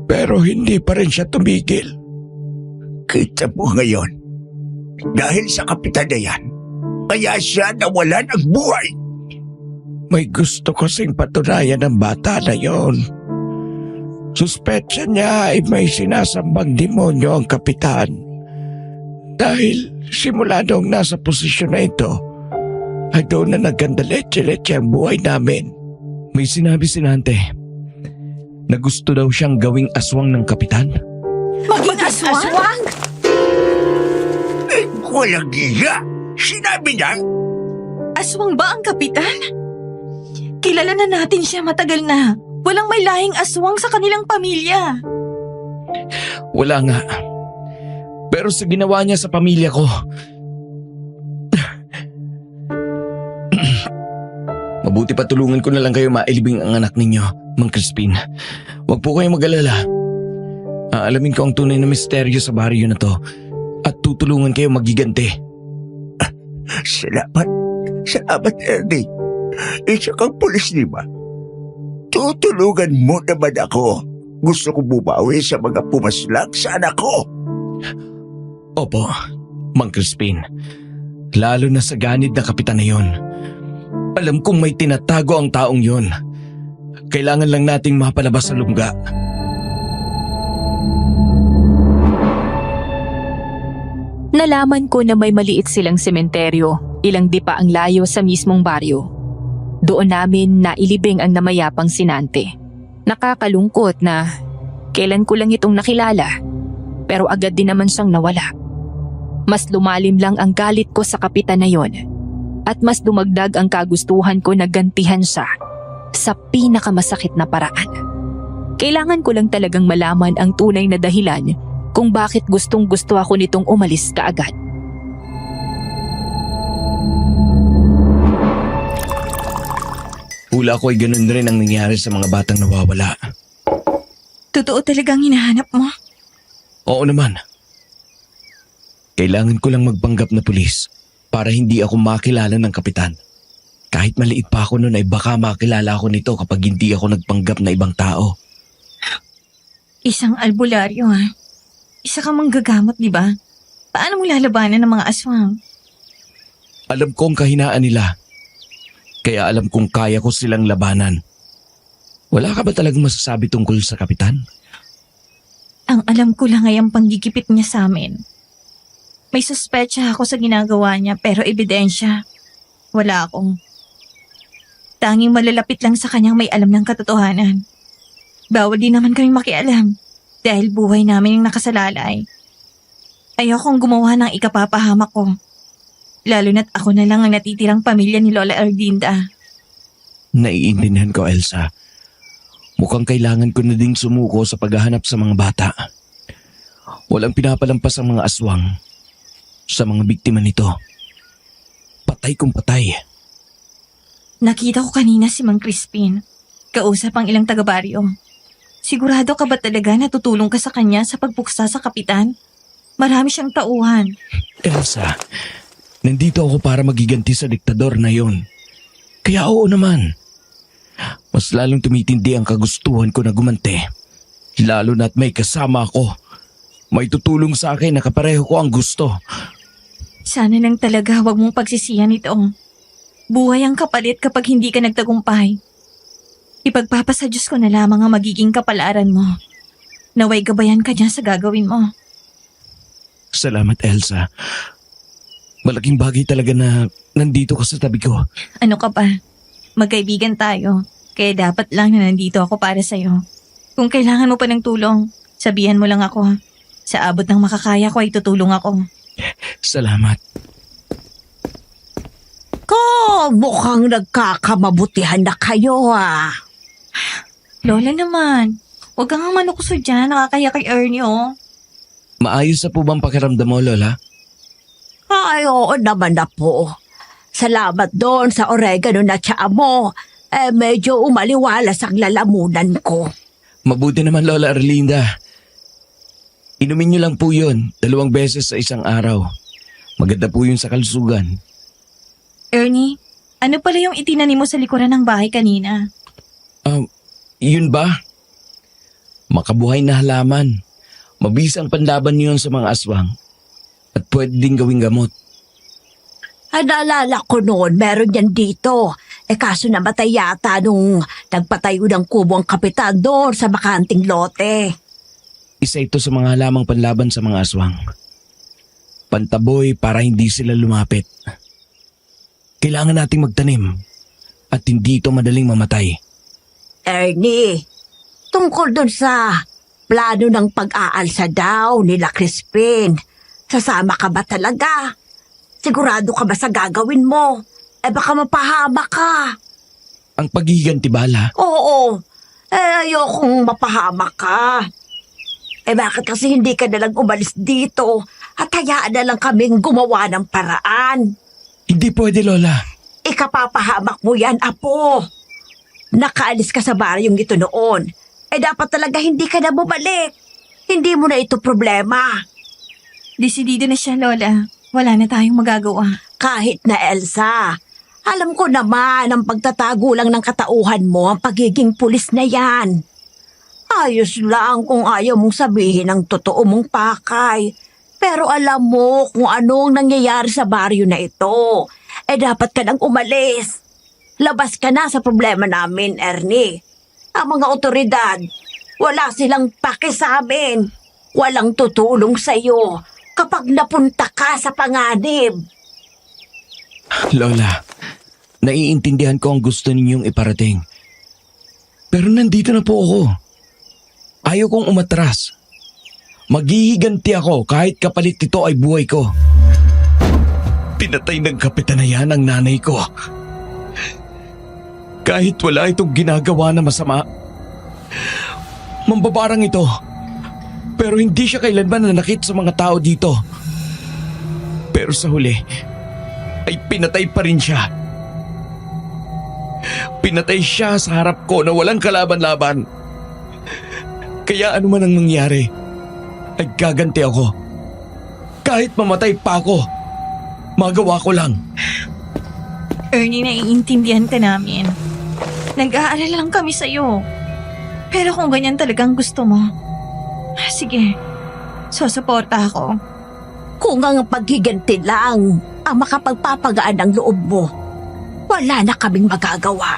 Pero hindi pa rin siya tumigil. Kita mo ngayon, dahil sa kapitan na yan, kaya siya nawalan ng buhay. May gusto kasing patunayan ng bata na yon. Suspetsya niya ay may sinasambang demonyo ang kapitan. Dahil simula noong nasa posisyon na ito, ay doon na nagkandaletse-letse ang buhay namin. May sinabi si Nante na gusto daw siyang gawing aswang ng kapitan. Maging aswang? Walang giga. Sinabi niya, Aswang ba ang kapitan? Kilala na natin siya matagal na. Walang may lahing aswang sa kanilang pamilya. Wala nga. Pero sa ginawa niya sa pamilya ko, mabuti pa tulungan ko na lang kayo mailibing ang anak ninyo, Mang Crispin. Huwag po kayong mag-alala. Aalamin ko ang tunay na misteryo sa baryo na to at tutulungan kayo magiganti. Salamat. Salamat, Ernie. Isa kang pulis, di ba? Tutulungan mo naman ako. Gusto ko bumawi sa mga pumaslang sa anak ko. Opo, Mang Crispin. Lalo na sa ganid na kapitan na yon. Alam kong may tinatago ang taong yon. Kailangan lang nating mapalabas sa lungga. Nalaman ko na may maliit silang sementeryo, ilang dipa ang layo sa mismong baryo. Doon namin nailibing ang namayapang sinante. Nakakalungkot na kailan ko lang itong nakilala, pero agad din naman siyang nawala. Mas lumalim lang ang galit ko sa kapitan na yon at mas dumagdag ang kagustuhan ko na gantihan siya sa pinakamasakit na paraan. Kailangan ko lang talagang malaman ang tunay na dahilan kung bakit gustong-gusto ako nitong umalis kaagad. Hula ko ay ganun rin ang nangyari sa mga batang nawawala. Totoo talagang hinahanap mo? Oo naman. Kailangan ko lang magpanggap na pulis para hindi ako makilala ng kapitan. Kahit maliit pa ako noon ay baka makilala ako nito kapag hindi ako nagpanggap na ibang tao. Isang albularyo ha. Isa kang manggagamot, di ba? Paano mo lalabanan ng mga aswang? Alam ko ang kahinaan nila. Kaya alam kong kaya ko silang labanan. Wala ka ba talagang masasabi tungkol sa kapitan? Ang alam ko lang ay ang panggigipit niya sa amin. May suspetsya ako sa ginagawa niya pero ebidensya. Wala akong. Tanging malalapit lang sa kanyang may alam ng katotohanan. Bawal din naman kami makialam dahil buhay namin yung nakasalalay. Ayokong gumawa ng ikapapahamak ko. Lalo na't ako na lang ang natitirang pamilya ni Lola Erlinda. Naiintindihan ko, Elsa. Mukhang kailangan ko na ding sumuko sa paghahanap sa mga bata. Walang pinapalampas ang mga aswang sa mga biktima nito. Patay kung patay. Nakita ko kanina si Mang Crispin. Kausap ang ilang taga-baryo. Sigurado ka ba talaga na tutulong ka sa kanya sa pagpuksa sa kapitan? Marami siyang tauhan. Elsa, nandito ako para magiganti sa diktador na yon. Kaya oo naman. Mas lalong tumitindi ang kagustuhan ko na gumanti. Lalo na't may kasama ako. May tutulong sa akin na kapareho ko ang gusto. Sana lang talaga wag mong pagsisiyan ito. Buhay ang kapalit kapag hindi ka nagtagumpay. Ipagpapasa Diyos ko na lamang ang magiging kapalaran mo. Naway gabayan ka niya sa gagawin mo. Salamat, Elsa. Malaking bagay talaga na nandito ka sa tabi ko. Ano ka pa? Magkaibigan tayo. Kaya dapat lang na nandito ako para sa'yo. Kung kailangan mo pa ng tulong, sabihan mo lang ako. Sa abot ng makakaya ko ay tutulong ako. Salamat. Mukhang nagkakamabutihan na kayo Lola naman, huwag kang manukuso dyan. Nakakaya kay Ernie, oh. Maayos na po bang pakiramdam mo, Lola? Ay, oo naman na po. Salamat doon sa oregano na tsaa mo. Medyo umaliwalas ang lalamunan ko. Mabuti naman, Lola Arlinda. Inumin niyo lang po yun 2 beses sa isang araw. Maganda po yun sa kalusugan. Ernie, ano pala yung itinanim mo sa likuran ng bahay kanina? Yun ba? Makabuhay na halaman. Mabisang panlaban yun sa mga aswang. At pwede din gawing gamot. Naalala ko noon, meron yan dito. Kaso namatay yata nung nagpatayo ng kubo ang kapitan doon sa bakanting lote. Isa ito sa mga halamang panlaban sa mga aswang. Pantaboy para hindi sila lumapit. Kailangan nating magtanim at hindi ito madaling mamatay. Ernie, tungkol doon sa plano ng pag-aalsa daw nila Crispin, sasama ka ba talaga? Sigurado ka ba sa gagawin mo? Baka mapahama ka. Ang paghihiganti bala, Oo, ayokong mapahama ka. Bakit kasi hindi ka nalang umalis dito at hayaan na lang kaming gumawa ng paraan? hindi pwede, Lola. Ikapapahamak mo yan, Apo. Nakaalis ka sa baryong ito noon. Dapat talaga hindi ka na bumalik. Hindi mo na ito problema. Desidido na siya, Lola. Wala na tayong magagawa. Kahit na Elsa, alam ko naman ang pagtatago lang ng katauhan mo ang pagiging pulis na yan. Ayos lang kung ayaw mong sabihin ang totoo mong pakay. Pero alam mo kung anong nangyayari sa baryo na ito. Dapat ka nang umalis. Labas ka na sa problema namin, Ernie. Ang mga otoridad, wala silang pake sa amin. Walang tutulong sa'yo kapag napunta ka sa panganib. Lola, naiintindihan ko ang gusto ninyong iparating. Pero nandito na po ako. Ayaw kong umatras. Maghihiganti ako kahit kapalit ito ay buhay ko. Pinatay ng kapitan na yan ang nanay ko. Kahit wala itong ginagawa na masama, mambabarang ito. Pero hindi siya kailanman nanakit sa mga tao dito. Pero sa huli, ay pinatay pa rin siya. Pinatay siya sa harap ko na walang kalaban-laban. Kaya ano man ang nangyari, ay gaganti ako. Kahit mamatay pa ako, magawa ko lang. Ernie, naiintindihan ka namin. Nag-aalala lang kami sa'yo. Pero kung ganyan talagang gusto mo, sige, susuporta ako. Kung ang paghiganti lang ang makapagpapagaan ng loob mo, wala na kaming magagawa.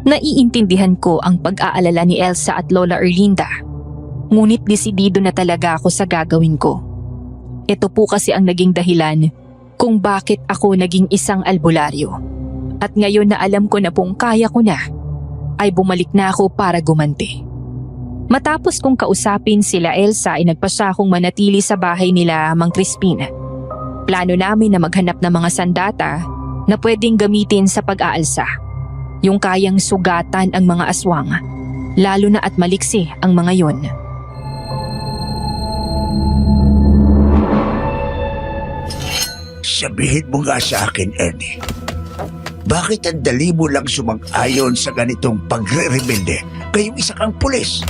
Naiintindihan ko ang pag-aalala ni Elsa at Lola Erlinda. Ngunit desidido na talaga ako sa gagawin ko. Ito po kasi ang naging dahilan kung bakit ako naging isang albularyo. At ngayon na alam ko na pong kaya ko na, ay bumalik na ako para gumanti. Matapos kong kausapin sila Elsa ay nagpasya akong manatili sa bahay nila Mang Crispin. Plano namin na maghanap ng mga sandata na pwedeng gamitin sa pag-aalsa. Yung kayang sugatan ang mga aswang, lalo na at maliksi ang mga yon. Sabihin mo nga sa akin, Ernie. Bakit ang dali mo lang sumang-ayon sa ganitong pagre-rebelde kayong isa kang pulis?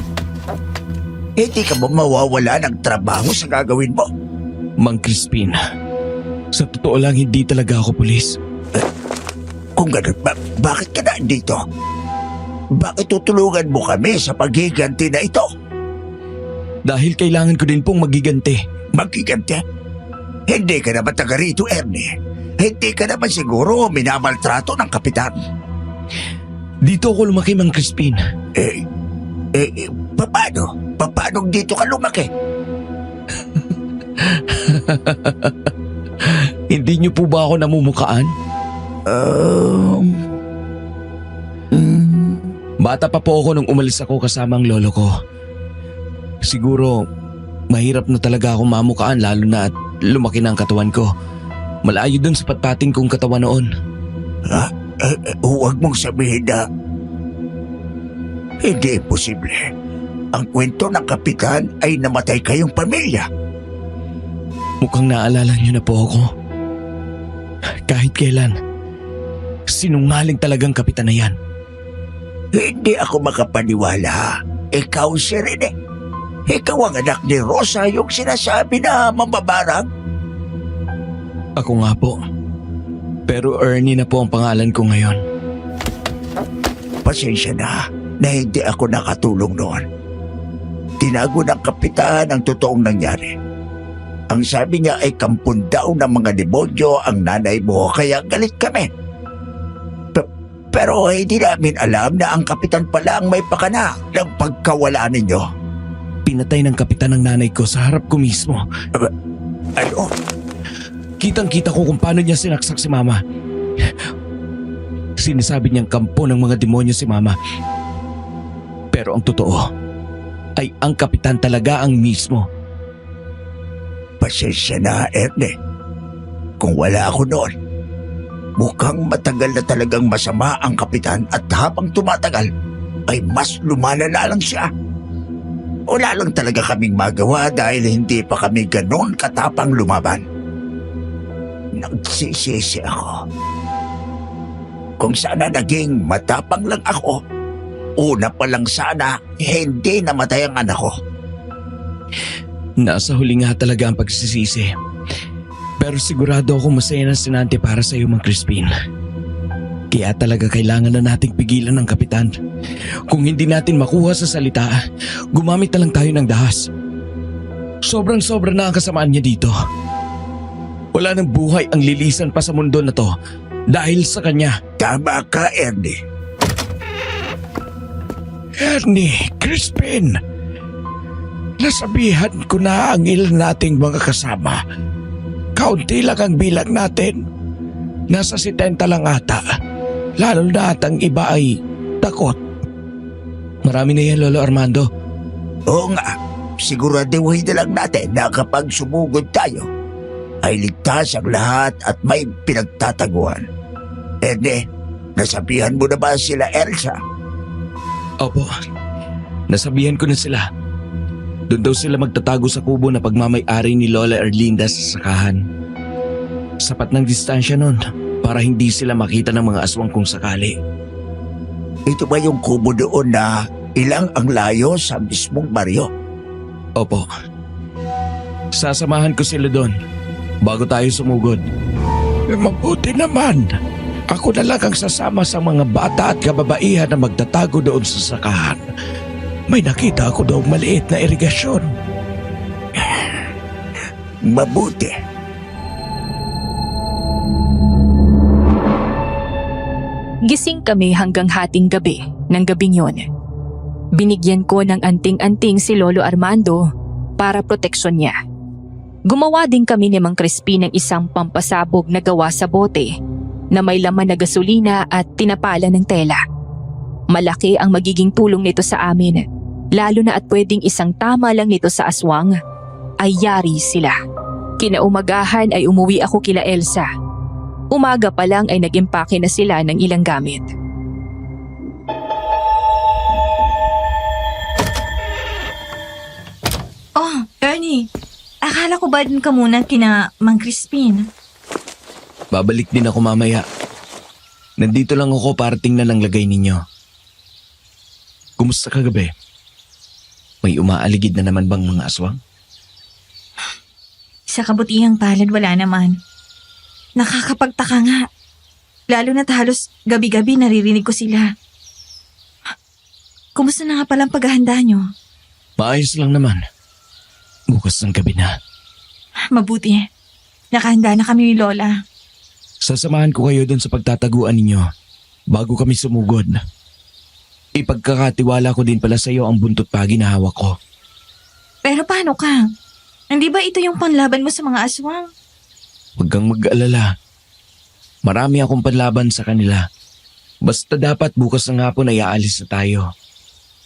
Hindi ka ba mawawala ng trabaho sa gagawin mo? Mang Crispin, sa totoo lang hindi talaga ako pulis. Kung gano'n, bakit ka nandito? Bakit tutulungan mo kami sa paghiganti na ito? Dahil kailangan ko din pong magiganti. Maghiganti? Hindi ka naman taga rito, Ernie. Hindi ka naman siguro minamaltrato ng kapitan. Dito ako lumaki, Mang Crispin. Paano? Paano dito ka lumaki? Hindi niyo po ba ako namumukaan? Bata pa po ako nung umalis ako kasama ang lolo ko. Siguro, mahirap na talaga ako mamukaan lalo na at lumaki na ang katawan ko. Malayo dun sa patpating kong katawan noon. Huwag mong sabihin na hindi posible. Ang kwento ng kapitan ay namatay kayong pamilya. Mukhang naalala niyo na po ako. Kahit kailan, sinungaling talagang kapitan na yan. Hindi ako makapaniwala. Ikaw si Rene. Ikaw ang anak ni Rosa, yung sinasabi na mambabarang. Ako nga po. Pero Ernie na po ang pangalan ko ngayon. Pasensya na hindi ako nakatulong noon. Tinago ng kapitan ang totoong nangyari. Ang sabi niya ay kampun daw ng mga demonyo ang nanay mo, kaya galit kami. Pero hindi namin alam na ang kapitan pala ang may pakana ng pagkawala ninyo. Pinatay ng kapitan ang nanay ko sa harap ko mismo. Ano? Kitang-kita ko kung paano niya sinaksak si mama. Sinasabi niyang kampo ng mga demonyo si mama. Pero ang totoo ay ang kapitan talaga ang mismo. Pasensya na, Erne. Kung wala ako noon, mukhang matagal na talagang masama ang kapitan at habang tumatagal, ay mas lumalala lang siya. Wala lang talaga kaming magawa dahil hindi pa kami ganon katapang lumaban. Nagsisisi ako. Kung sana naging matapang lang ako, una pa lang sana hindi namatay ang anak ko. Nasa huli nga talaga ang pagsisisi. Pero sigurado ako masaya na sinante para sa iyo, Mang Crispin. Kaya talaga kailangan na nating pigilan ng kapitan. Kung hindi natin makuha sa salita, gumamit na lang tayo ng dahas. Sobrang-sobra na ang kasamaan niya dito. Wala nang buhay ang lilisan pa sa mundo na to dahil sa kanya. Tama ka, Ernie. Ernie, Crispin, nasabihan ko na ang ilan nating mga kasama. Kaunti lang ang bilang natin. Nasa 70 lang ata. Lalo na at ang iba ay takot. Marami na yan, Lolo Armando. Oo nga, siguraduhin na lang natin na kapag sumugod tayo, ay ligtas ang lahat at may pinagtataguan. Erne, nasabihan mo na ba sila Elsa? Opo, nasabihan ko na sila. Doon daw sila magtatago sa kubo na pagmamay-ari ni Lola Erlinda sa sakahan. Sapat ng distansya nun para hindi sila makita ng mga aswang kung sakali. Ito ba yung kubo doon na ilang ang layo sa mismong baryo? Opo. Sasamahan ko sila doon bago tayo sumugod. Mabuti naman. Ako na lang ang sasama sa mga bata at kababaihan na magtatago doon sa sakahan. May nakita ako daw maliit na irigasyon. Mabuti. Gising kami hanggang hating gabi ng gabing yon. Binigyan ko ng anting-anting si Lolo Armando para proteksyon niya. Gumawa din kami ni Mang Crispin ng isang pampasabog na gawa sa bote na may laman na gasolina at tinapala ng tela. Malaki ang magiging tulong nito sa amin, lalo na at pwedeng isang tama lang nito sa aswang ay yari sila. Kinaumagahan ay umuwi ako kila Elsa. Umaga pa lang ay nag-impake na sila ng ilang gamit. Oh, Ernie. Akala ko ba din ka muna kina Mang Crispin? Babalik din ako mamaya. Nandito lang ako para tingnan ang lagay ninyo. Kumusta kagabi? May umaaligid na naman bang mga aswang? Sa kabutihang palad wala naman. Nakakapagtaka nga. Lalo na't halos gabi-gabi naririnig ko sila. Kumusta na nga palang paghahanda nyo? Maayos lang naman. Bukas ng gabi na. Mabuti. Nakahanda na kami ni Lola. Sasamahan ko kayo dun sa pagtataguan ninyo bago kami sumugod. Ipagkakatiwala ko din pala sa iyo ang buntot pagi na hawak ko. Pero paano ka? Hindi ba ito yung panlaban mo sa mga aswang? Huwag kang mag-alala. Marami akong panlaban sa kanila. Basta dapat bukas ng hapon ay aalis na tayo.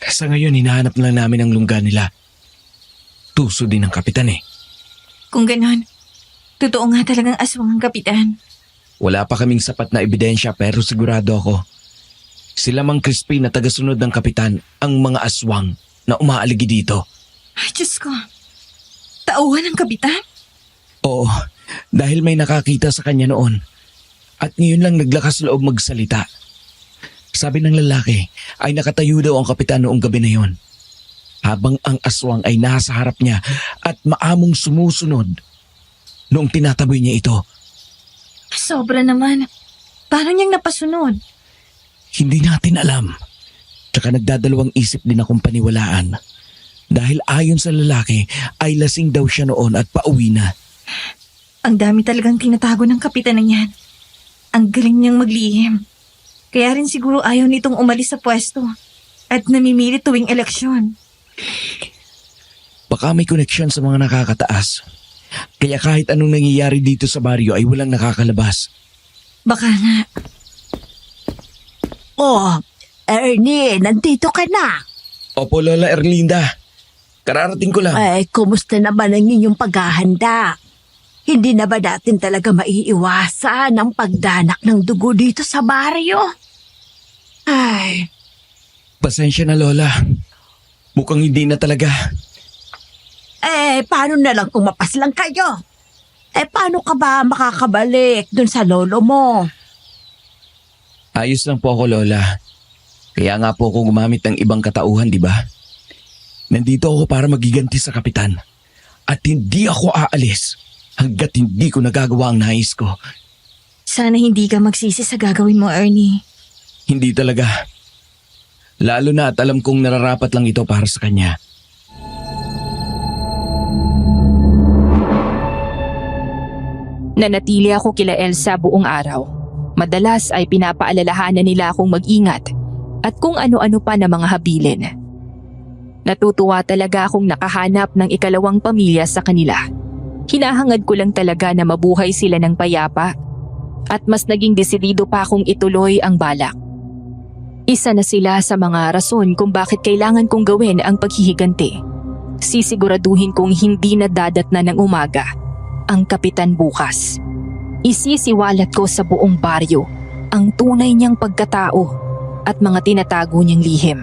Sa ngayon, hinahanap lang namin ang lungga nila. Tuso din ng kapitan eh. Kung ganon, totoo nga talagang aswang ang kapitan. Wala pa kaming sapat na ebidensya pero sigurado ako. Sila Mang Crispin na tagasunod ng kapitan ang mga aswang na umaaligi dito. Ay, Diyos ko. Tauhan ng kapitan? Oo, dahil may nakakita sa kanya noon. At ngayon lang naglakas loob magsalita. Sabi ng lalaki ay nakatayo daw ang kapitan noong gabi na yon. Habang ang aswang ay nasa harap niya at maamong sumusunod noong tinataboy niya ito. Sobra naman. Paano niyang napasunod? Hindi natin alam. Tsaka nagdadalawang isip din akong paniwalaan. Dahil ayon sa lalaki ay lasing daw siya noon at pauwi na. Ang dami talagang tinatago ng kapitan na yan. Ang galing niyang maglihim. Kaya rin siguro ayaw nitong umalis sa pwesto at namimili tuwing eleksyon. Baka may koneksyon sa mga nakakataas. Kaya kahit anong nangyayari dito sa baryo ay walang nakakalabas. Baka nga. Oh, Ernie, nandito ka na. Opo, Lola Erlinda. Kararating ko lang. Ay, kumusta naman ang inyong paghahanda? Hindi na ba natin talaga maiiwasan ang pagdanak ng dugo dito sa baryo? Ay, Pasensya na, Lola. Mukhang hindi na talaga. paano na lang kung mapaslang kayo? Paano ka ba makakabalik dun sa lolo mo? Ayos lang po ako, Lola. Kaya nga po ako gumamit ng ibang katauhan, di ba? Nandito ako para magiganti sa kapitan. At hindi ako aalis hanggat hindi ko nagagawa ang nais ko. Sana hindi ka magsisi sa gagawin mo, Ernie. Hindi talaga. Lalo na at alam kong nararapat lang ito para sa kanya. Nanatili ako kila Elsa buong araw. Madalas ay pinapaalalahanan nila akong mag-ingat at kung ano-ano pa na mga habilin. Natutuwa talaga akong nakahanap ng ikalawang pamilya sa kanila. Hinahangad ko lang talaga na mabuhay sila ng payapa at mas naging desidido pa akong ituloy ang balak. Isa na sila sa mga rason kung bakit kailangan kong gawin ang paghihiganti. Sisiguraduhin kong hindi na dadatnan ng umaga ang kapitan bukas. Isisiwalat ko sa buong baryo ang tunay niyang pagkatao at mga tinatago niyang lihim.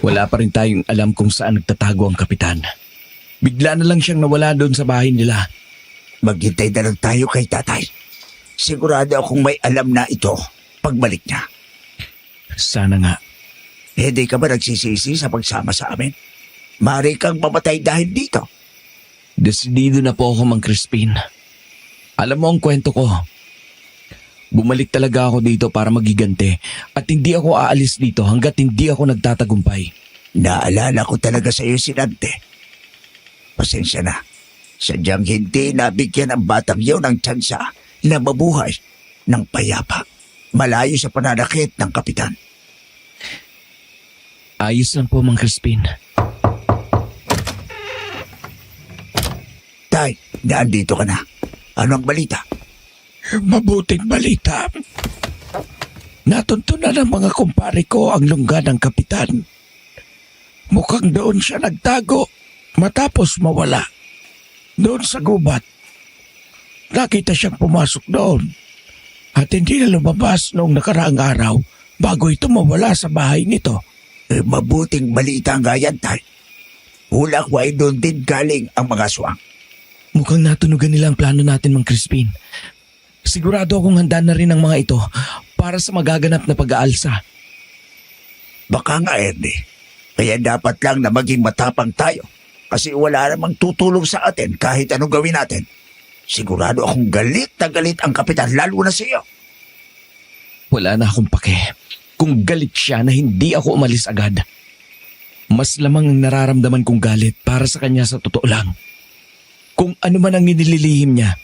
Wala pa rin tayong alam kung saan nagtatago ang kapitan. Bigla na lang siyang nawala doon sa bahay nila. Maghintay na lang tayo kay tatay. Sigurado akong may alam na ito pagbalik niya. Sana nga. Hindi ka ba nagsisisi sa pagsama sa amin? Maaari kang mamatay dahil dito. Desidido na po ako, Mang Crispin. Alam mo ang kwento ko. Bumalik talaga ako dito para magiganti at hindi ako aalis dito hanggat hindi ako nagtatagumpay. Naalala ko talaga sa iyo sinante. Pasensya na. Sadyang hindi nabigyan ang batang iyon ng tsansa na mabuhay ng payapa. Malayo sa pananakit ng kapitan. Ayos lang po, Mang Crispin. Tay, naandito ka na. Ano ang balita? Mabuting balita. Natuntunan ng mga kumpare ko ang lungga ng kapitan. Mukhang doon siya nagtago matapos mawala. Doon sa gubat. Nakita siyang pumasok doon at hindi na lumabas noong nakaraang araw bago ito mawala sa bahay nito. Mabuting balita nga yan, tay. Hula ko ay doon din galing ang mga aswang. Mukhang natunugan nila ang plano natin, Mang Crispin. Sigurado akong handa na rin ang mga ito para sa magaganap na pag-aalsa. Baka nga, Ernie. Kaya dapat lang na maging matapang tayo. Kasi wala namang tutulong sa atin kahit anong gawin natin. Sigurado akong galit na galit ang kapitan, lalo na sa iyo. Wala na akong pake. Kung galit siya na hindi ako umalis agad. Mas lamang ang nararamdaman kong galit para sa kanya sa totoo lang. Kung ano man ang nililihim niya,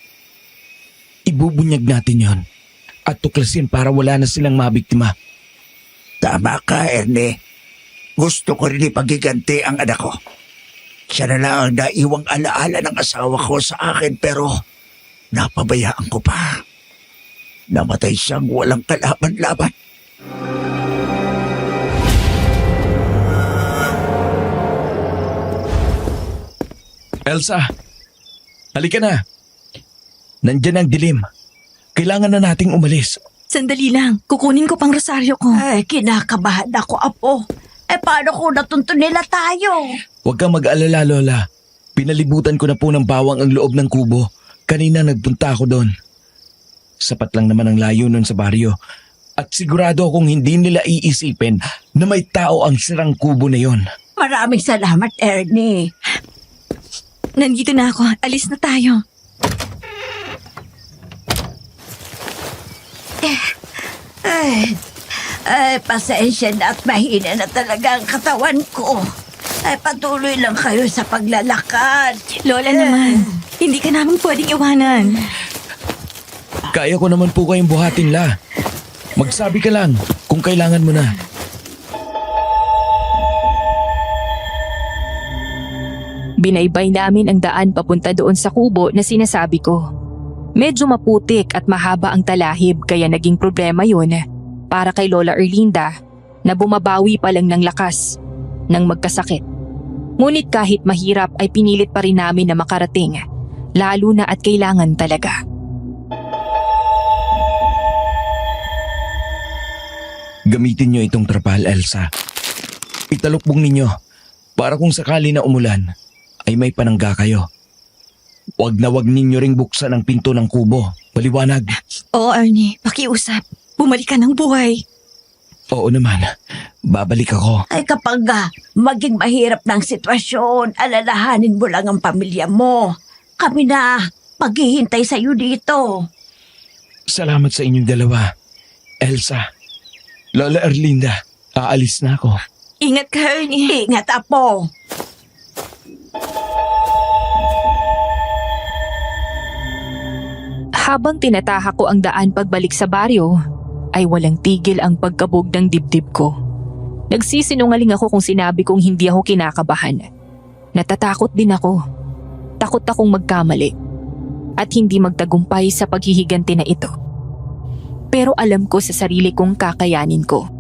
Ibubunyag natin yon at tuklasin para wala na silang mabiktima. Tama ka, Ernie. Gusto ko rin ipagiganti ang anak ko. Siya na lang ang naiwang alaala ng asawa ko sa akin pero napabayaan ko pa. Namatay siyang walang kalaban-laban. Elsa, halika na. Nandyan ang dilim. Kailangan na nating umalis. Sandali lang, kukunin ko pang rosaryo ko. Ay, kinakabahan ako, Apo. Paano kung natuntun nila tayo? Huwag kang mag-alala, Lola. Pinalibutan ko na po ng bawang ang loob ng kubo. Kanina nagpunta ako doon. Sapat lang naman ang layo nun sa baryo. At sigurado akong hindi nila iisipin na may tao ang sirang kubo na yon. Maraming salamat, Ernie. Nandito na ako, alis na tayo. Pasensya na at mahina na talaga ang katawan ko. Patuloy lang kayo sa paglalakad. Lola naman, hindi ka namin pwedeng iwanan. Kaya ko naman po kayong buhatin, La. Magsabi ka lang kung kailangan mo na. Binaybay namin ang daan papunta doon sa kubo na sinasabi ko. Medyo maputik at mahaba ang talahib kaya naging problema yun para kay Lola Erlinda na bumabawi pa lang ng lakas nang magkasakit. Ngunit kahit mahirap ay pinilit pa rin namin na makarating, lalo na at kailangan talaga. Gamitin nyo itong trapal, Elsa. Italukbong ninyo para kung sakali na umulan ay may panangga kayo. Huwag na huwag ninyo ring buksan ang pinto ng kubo. Paliwanag. Oo, Ernie, pakiusap. Bumalik ka ng buhay. Oo naman. Babalik ako. Kapag maging mahirap ng sitwasyon, alalahanin mo lang ang pamilya mo. Kami na maghihintay sa iyo dito. Salamat sa inyong dalawa. Elsa. Lola Erlinda. Aalis na ako. Ingat ka, Ernie. Ingat, Apo. Habang tinatahak ko ang daan pagbalik sa baryo, ay walang tigil ang pagkabog ng dibdib ko. Nagsisinungaling ako kung sinabi kong hindi ako kinakabahan. Natatakot din ako. Takot akong magkamali at hindi magtagumpay sa paghihiganti na ito. Pero alam ko sa sarili kong kakayanin ko.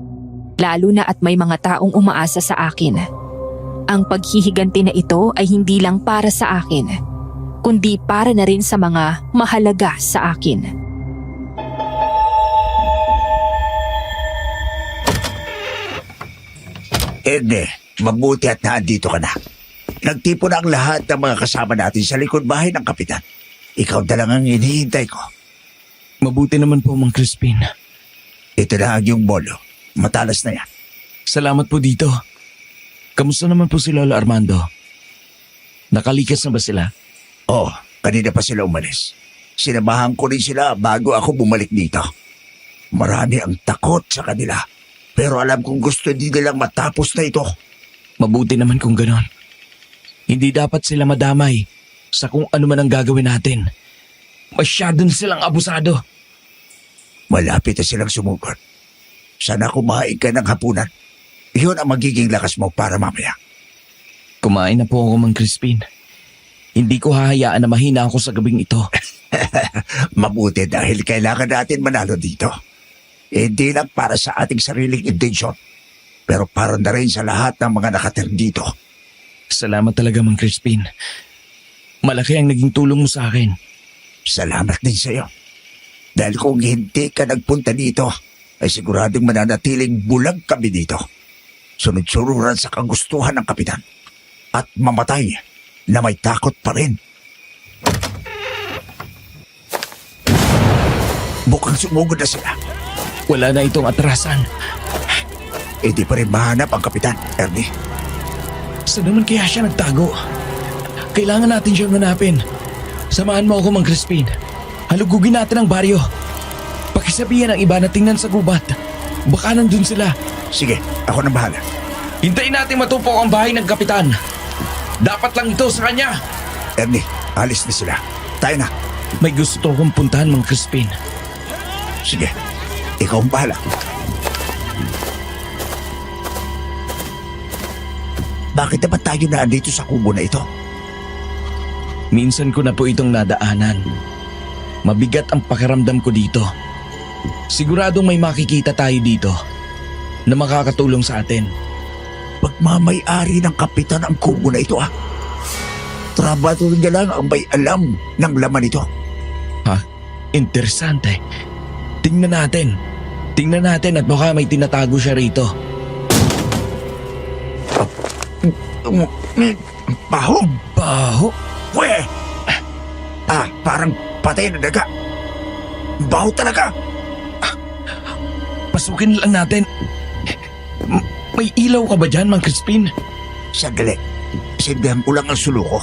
Lalo na at may mga taong umaasa sa akin. Ang paghihiganti na ito ay hindi lang para sa akin, kundi para na rin sa mga mahalaga sa akin. Ernie, mabuti at naandito ka na. Nagtipo na ang lahat ng mga kasama natin sa likod bahay ng kapitan. Ikaw na lang ang hinihintay ko. Mabuti naman po, Mang Crispin. Ito na ang iyong bolo. Matalas na yan. Salamat po dito. Kamusta naman po si Lola Armando? Nakalikas na ba sila? Oo, kanina pa sila umalis. Sinamahan ko rin sila bago ako bumalik dito. Marami ang takot sa kanila. Pero alam kong gusto din nilang matapos na ito. Mabuti naman kung ganon. Hindi dapat sila madamay sa kung ano man ang gagawin natin. Masyado na silang abusado. Malapit na silang sumugod. Sana kumain ka ng hapunan. Iyon ang magiging lakas mo para mamaya. Kumain na po ako, Mang Crispin. Hindi ko hahayaan na mahina ako sa gabing ito. Mabuti dahil kailangan natin manalo dito. Hindi lang para sa ating sariling intensyon, pero para na rin sa lahat ng mga nakatir dito. Salamat talaga, Mang Crispin. Malaki ang naging tulong mo sa akin. Salamat din sa iyo. Dahil kung hindi ka nagpunta dito, ay siguradong mananatiling bulag kami dito. Sunod-sururan sa kagustuhan ng kapitan. At mamatay na may takot pa rin. Bukang sumugod na sila. Wala na itong atrasan. Hindi pa rin mahanap ang kapitan, Ernie. Saan naman kaya siya nagtago? Kailangan natin siyang hanapin. Samahan mo ako, Mang Crispin. Halugugin natin ang baryo. Pakisabihan ang iba na tingnan sa gubat. Baka nandun sila. Sige, ako nang bahala. Hintayin natin matupok ang bahay ng kapitan. Dapat lang ito sa kanya. Ernie, alis na sila. Tayo na. May gusto kong puntahan, Mang Crispin. Sige, ikaw ang bahala. Bakit naman tayo naandito sa kubo na ito? Minsan ko na po itong nadaanan. Mabigat ang pakiramdam ko dito. Siguradong may makikita tayo dito na makakatulong sa atin. Pagmamay-ari ng kapitan ang kubo na ito, Trabaho niya lang ang may alam ng laman ito. Interesante. Tingnan natin. Tingnan natin at baka may tinatago siya rito. Baho? Baho? Pwe! Parang patay na daga. Baho talaga. Pasukin lang natin. May ilaw ka ba dyan, Mang Crispin? Sandali. Sindihan ko lang ang suluko.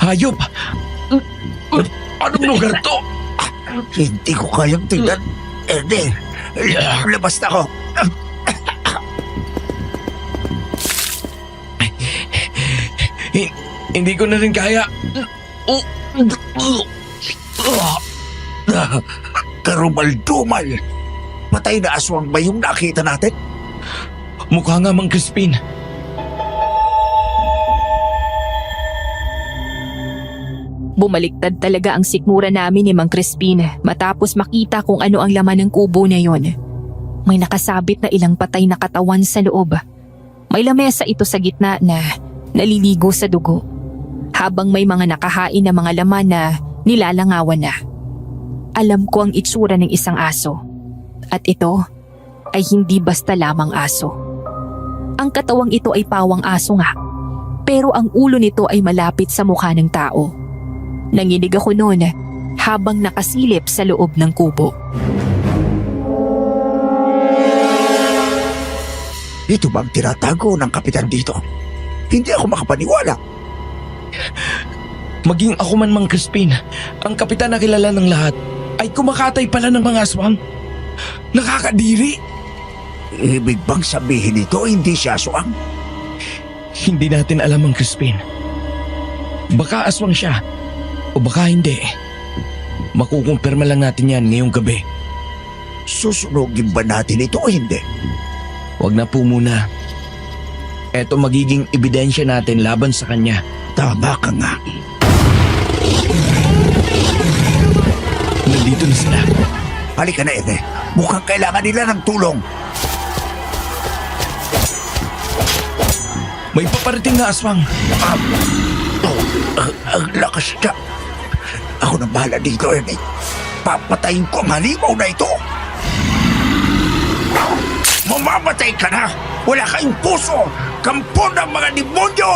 Hayop! Anong lugar to? Hindi ko kayang tingnan. Erde, labas na ako. Hindi ko na rin kaya. Karumal-dumal. Patay na aswang ba yung nakita natin? Mukha nga, Mang Crispin. Bumaliktad talaga ang sikmura namin ni Mang Crispin matapos makita kung ano ang laman ng kubo na yon. May nakasabit na ilang patay na katawan sa loob. May lamesa ito sa gitna na naliligo sa dugo. Habang may mga nakahain na mga laman na nilalangawan na. Alam ko ang itsura ng isang aso. At ito ay hindi basta lamang aso. Ang katawang ito ay pawang aso nga. Pero ang ulo nito ay malapit sa mukha ng tao. Nanginig ako noon habang nakasilip sa loob ng kubo. Ito bang tinatago ng kapitan dito? Hindi ako makapaniwala. Maging ako man, Mang Crispin, ang kapitan na kilala ng lahat ay kumakatay pala ng mga aswang. Nakakadiri! Ibig bang sabihin ito hindi siya aswang? Hindi natin alam, Mang Crispin. Baka aswang siya o baka hindi. Makukumpirma lang natin yan ngayong gabi. Susunugin ba natin ito o hindi? Huwag na po muna. Eto magiging ebidensya natin laban sa kanya. Tama ka nga. Nandito na sila. Halika na, Ede. Mukhang kailangan nila ng tulong. May paparating na aswang. Ang lakas niya. Ako na bahala dito, Ede. Papatayin ko ang halimaw na ito. Mamamatay ka na! Wala kayong puso! Kampo ng mga demonyo!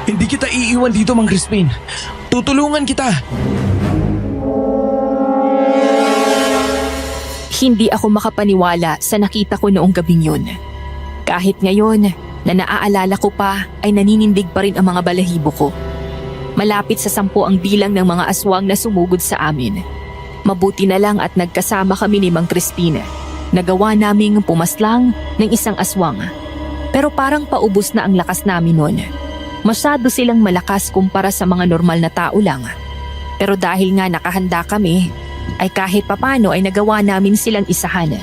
Hindi kita iiwan dito, Mang Crispin. Tutulungan kita. Hindi ako makapaniwala sa nakita ko noong gabing yun. Kahit ngayon na naaalala ko pa ay naninindig pa rin ang mga balahibo ko. Malapit sa 10 ang bilang ng mga aswang na sumugod sa amin. Mabuti na lang at nagkasama kami ni Mang Crispin. Nagawa naming pumaslang ng isang aswang. Pero parang paubos na ang lakas namin noon. Masyado silang malakas kumpara sa mga normal na tao lang. Pero dahil nga nakahanda kami, ay kahit papano ay nagawa namin silang isahan.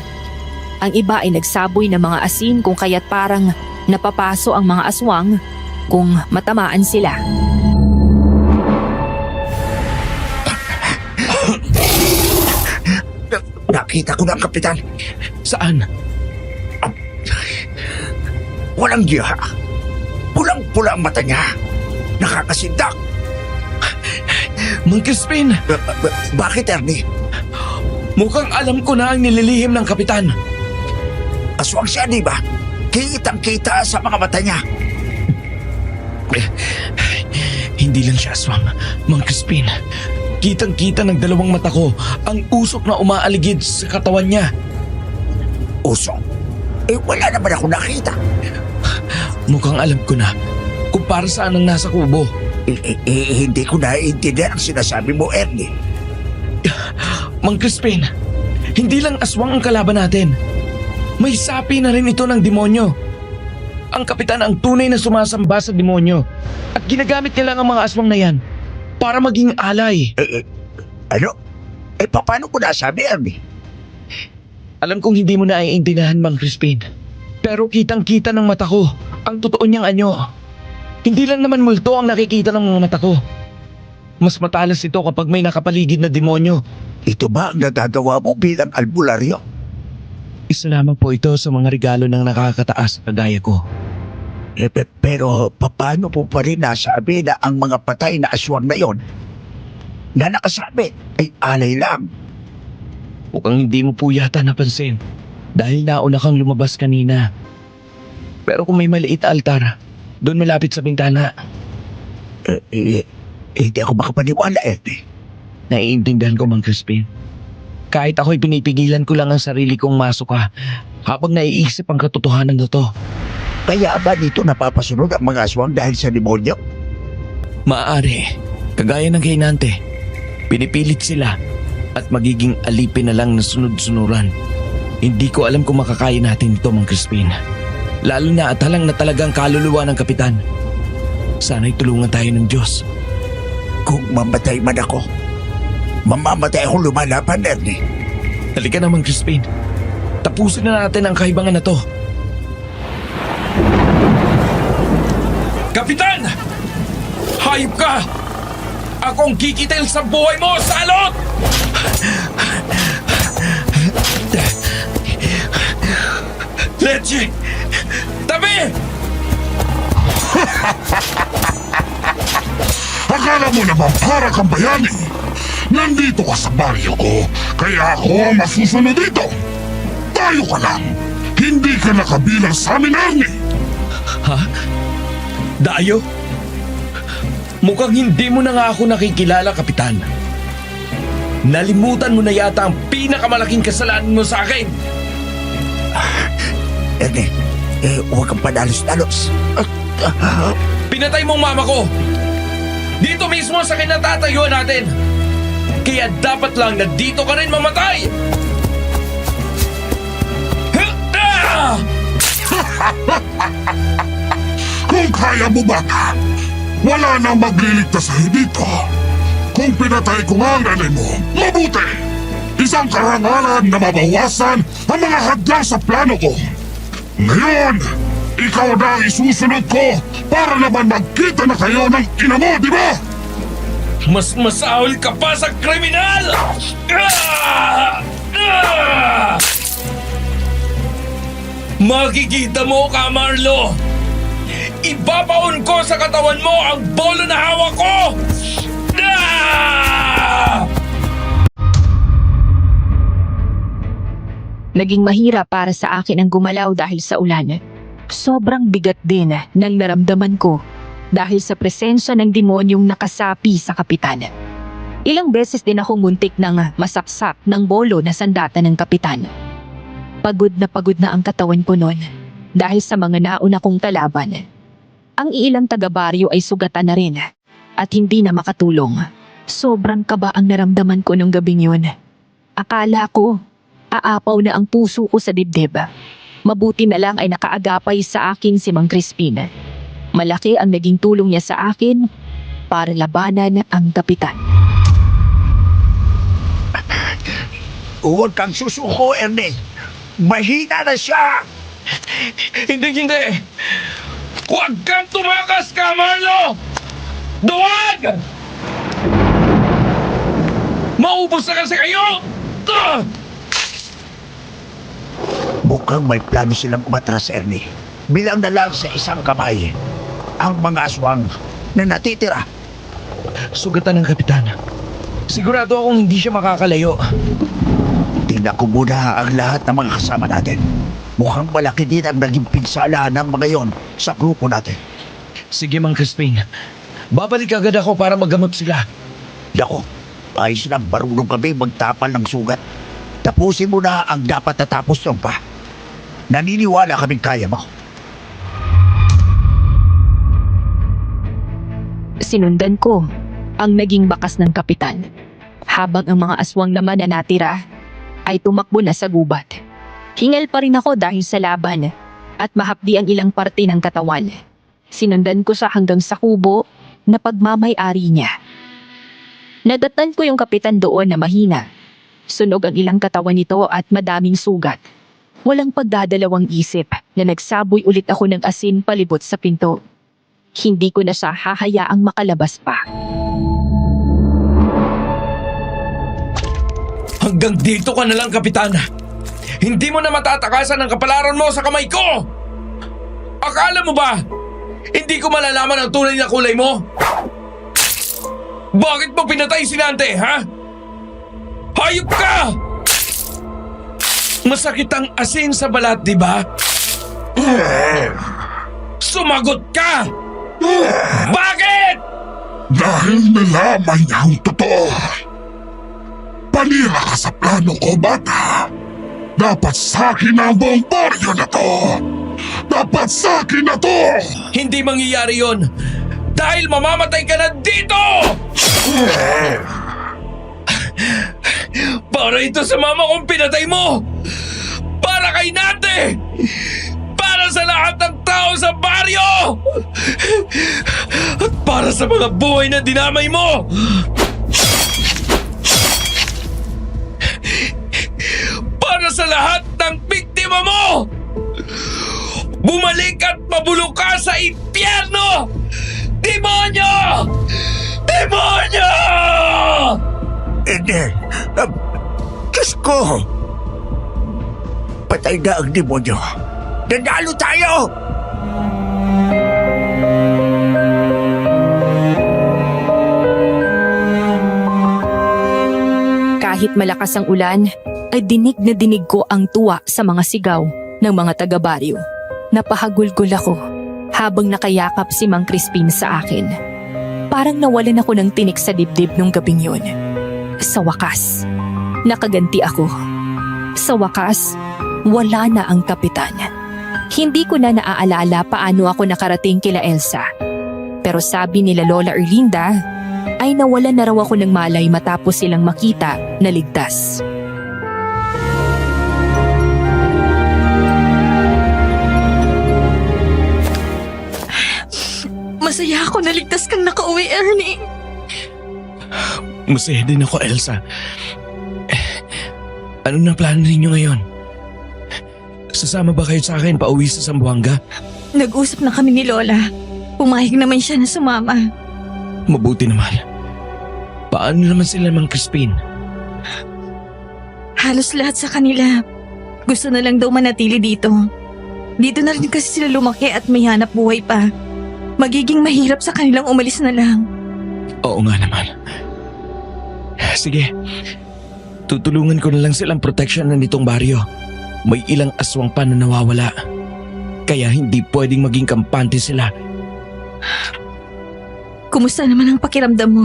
Ang iba ay nagsaboy ng mga asin kung kaya't parang napapaso ang mga aswang kung matamaan sila. Nakita ko na ang kapitan. Saan? Walang giha. Pulang-pula ang mata niya. Nakakasindak. Mang Crispin! Bakit, Ernie? Mukhang alam ko na ang nililihim ng kapitan. Aswang siya, di ba? Kitang-kita sa mga mata niya. Hindi lang siya aswang, Mang Crispin. Kitang-kita ng 2 mata ko ang usok na umaaligid sa katawan niya. Usok? Wala naman ako nakita. Mukhang alam ko na kung para saan ang nasa kubo. Hindi ko naiintindihan ang sinasabi mo, Ernie. Mang Crispin, hindi lang aswang ang kalaban natin. May sapi na rin ito ng demonyo. Ang kapitan ang tunay na sumasamba sa demonyo at ginagamit niya lang ang mga aswang na yan para maging alay. Ano? Paano ko nasabi, Ernie? Alam kong hindi mo naiintindihan, Mang Crispin. Pero kitang-kita ng mata ko ang totoo niyang anyo. Hindi lang naman multo ang nakikita ng mga mata ko. Mas matalas ito kapag may nakapaligid na demonyo. Ito ba ang nagagawa mo bilang albularyo? Isa lamang po ito sa mga regalo ng nakakataas sa kagaya ko. Pero paano po pa rin nasabi na ang mga patay na aswang na yon na nakasabit ay alay lang? Mukhang hindi mo po yata napansin dahil nauna kang lumabas kanina. Pero kung may maliit na altar, doon malapit sa bintana. Hindi ako makapaniwala, Ernie. Naiintindihan ko, Mang Crispin. Kahit ako'y pinipigilan ko lang ang sarili kong masuka habang naiisip ang katotohanan na to. Kaya ba dito napapasunod ang mga aswang dahil sa demonyo? Maaari, kagaya ng kay Nante, pinipilit sila at magiging alipin na lang na sunod-sunuran. Hindi ko alam kung makakaya natin ito, Mang Crispin. Lalo na at halang na talagang kaluluwa ng kapitan. Sana'y tulungan tayo ng Diyos. Kung mamatay man ako, mamamatay akong lumalaban, Ernie. Halika na, Mang Crispin. Tapusin na natin ang kaibangan na to. Kapitan! Hayop ka! Akong kikitil sa buhay mo, salot! Leche! Tabi! Akala mo naman para kang bayani. Nandito ka sa baryo ko, kaya ako ang masusunod dito. Tayo ka lang. Hindi ka nakabilang sa amin, Ernie. Dayo? Mukhang hindi mo na nga ako nakikilala, Kapitan. Nalimutan mo na yata ang pinakamalaking kasalanan mo sa akin. Ernie, huwag kang padalos-dalos. Pinatay mong mama ko! Dito mismo sa kinatatayuan natin! Kaya dapat lang na dito ka rin mamatay! Ah! Kung kaya mo, bata, wala nang magliligtas sa'yo dito. Kung pinatay ko nga ang nanay mo, mabuti! Isang karangalan na mabawasan ang mga hadlang sa plano ko. Ngayon, ikaw na ang isusunod ko para naman magkita na kayo ng ina mo, di ba? Mas masahol ka pa sa kriminal! Ah! Ah! Makikita mo ka, Marlo! Ibabaon ko sa katawan mo ang bolo na hawak ko! Ah! Naging mahirap para sa akin ang gumalaw dahil sa ulan. Sobrang bigat din ng naramdaman ko dahil sa presensya ng demonyong nakasapi sa kapitan. Ilang beses din ako muntik nang masaksak ng bolo na sandata ng kapitan. Pagod na ang katawan ko noon dahil sa mga nauna kong kalaban. Ang ilang taga-baryo ay sugatan na rin at hindi na makatulong. Sobrang kaba ang naramdaman ko nung gabing yun. Akala ko, aapaw na ang puso ko sa dibdib. Mabuti na lang ay nakaagapay sa akin si Mang Crispin. Malaki ang naging tulong niya sa akin para labanan ang kapitan. Huwag kang susuko, Ernie. Mahina na siya. Hindi! Huwag kang tumakas ka, Marlo! Duwag! Maubos na kasi kayo! Ah! Mukhang may plano silang umatras, Ernie. Bilang na lang sa isang kamay ang mga aswang na natitira. Sugatan ng kapitan. Sigurado akong hindi siya makakalayo. Tingnan ko muna ang lahat ng mga kasama natin. Mukhang malaki din ang naging pinsala ng mga yon sa grupo natin. Sige, Mang Crispin. Babalik agad ako para magamot sila. Dako, ayos lang, marunong kami magtapal ng sugat. Tapusin mo na ang dapat natapos ng pa. Naniniwala kaming kaya mo. Sinundan ko ang naging bakas ng kapitan habang ang mga aswang naman na natira ay tumakbo na sa gubat. Hingal pa rin ako dahil sa laban at mahapdi ang ilang parte ng katawan. Sinundan ko siya hanggang sa kubo na pagmamay-ari niya. Nadatnan ko yung kapitan doon na mahina. Sunog ang ilang katawan nito at madaming sugat. Walang pagdadalawang isip na nagsaboy ulit ako ng asin palibot sa pinto. Hindi ko na siya hahayaang makalabas pa. Hanggang dito ka na lang, Kapitan. Hindi mo na matatakasan ang kapalaran mo sa kamay ko! Akala mo ba, hindi ko malalaman ang tunay na kulay mo? Bakit mo pinatay si Nante, ha? Hayop ka! Masakit ang asin sa balat, di ba? Sumagot ka! Bakit? Dahil nalaman niya ang totoo. Panira ka sa plano ko, bata. Dapat sa akin ang buong baryo na to. Dapat sa akin na to. Hindi mangyayari yon. Dahil mamamatay ka na dito! Para ito sa mama kong pinatay mo! Para kay Nante! Para sa lahat ng tao sa baryo! At para sa mga buhay na dinamay mo! Para sa lahat ng biktima mo! Bumalik at mabulok ka sa impyerno! Demonyo! Demonyo! Hindi. Diyos ko! Patay na ang demonyo. Nanalo tayo! Kahit malakas ang ulan, ay dinig na dinig ko ang tuwa sa mga sigaw ng mga taga-baryo. Napahagulgol ako habang nakayakap si Mang Crispin sa akin. Parang nawalan ako ng tinik sa dibdib nung gabing yun. Sa wakas, nakaganti ako. Sa wakas, wala na ang kapitan. Hindi ko na naaalala paano ako nakarating kila Elsa. Pero sabi nila Lola Erlinda, ay nawalan na raw ako ng malay matapos silang makita na ligtas. Masaya ako na ligtas kang nakauwi, Ernie. Masaya din ako, Elsa. Ano na plano ninyo ngayon? Sasama ba kayo sa akin pauwi sa Zamboanga? Nag-usap na kami ni Lola. Pumayag naman siya na sumama. Mabuti naman. Paano naman sila, Mang Crispin? Halos lahat sa kanila. Gusto na lang daw manatili dito. Dito na rin kasi sila lumaki at may hanap buhay pa. Magiging mahirap sa kanilang umalis na lang. Oo nga naman. Sige, tutulungan ko na lang silang proteksyon na nitong baryo. May ilang aswang pa na nawawala. Kaya hindi pwedeng maging kampante sila. Kumusta naman ang pakiramdam mo?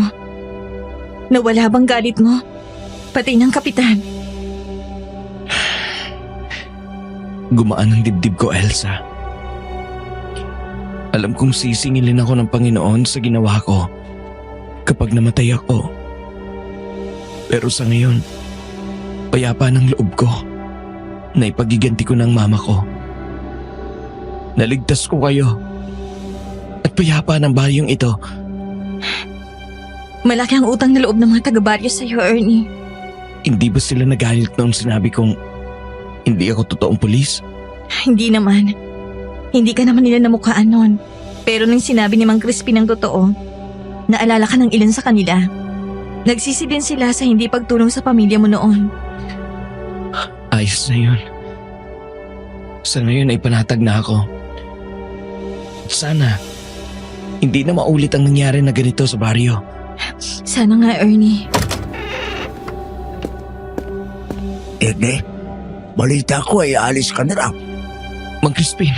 Nawala bang galit mo? Pati ng kapitan. Gumaan ang dibdib ko, Elsa. Alam kong sisingilin ako ng Panginoon sa ginawa ko kapag namatay ako. Pero sa ngayon, payapa ng loob ko na ipagiganti ko ng mama ko. Naligtas ko kayo at payapa ng baryong ito. Malaki ang utang na loob ng mga taga-baryo sa iyo, Ernie. Hindi ba sila nagalit noong sinabi kong hindi ako totoong pulis? Hindi naman. Hindi ka naman nila namukhaan nun. Pero nang sinabi ni Mang Crispin ang totoo, naalala ka ng ilan sa kanila. Nagsisi din sila sa hindi pagtulong sa pamilya mo noon. Ayos na yun. Sa ngayon ay panatag na ako. Sana, hindi na maulit ang nangyari na ganito sa baryo. Sana nga, Ernie. Ernie, balita ko ay alis ka na raw. Mang Crispin,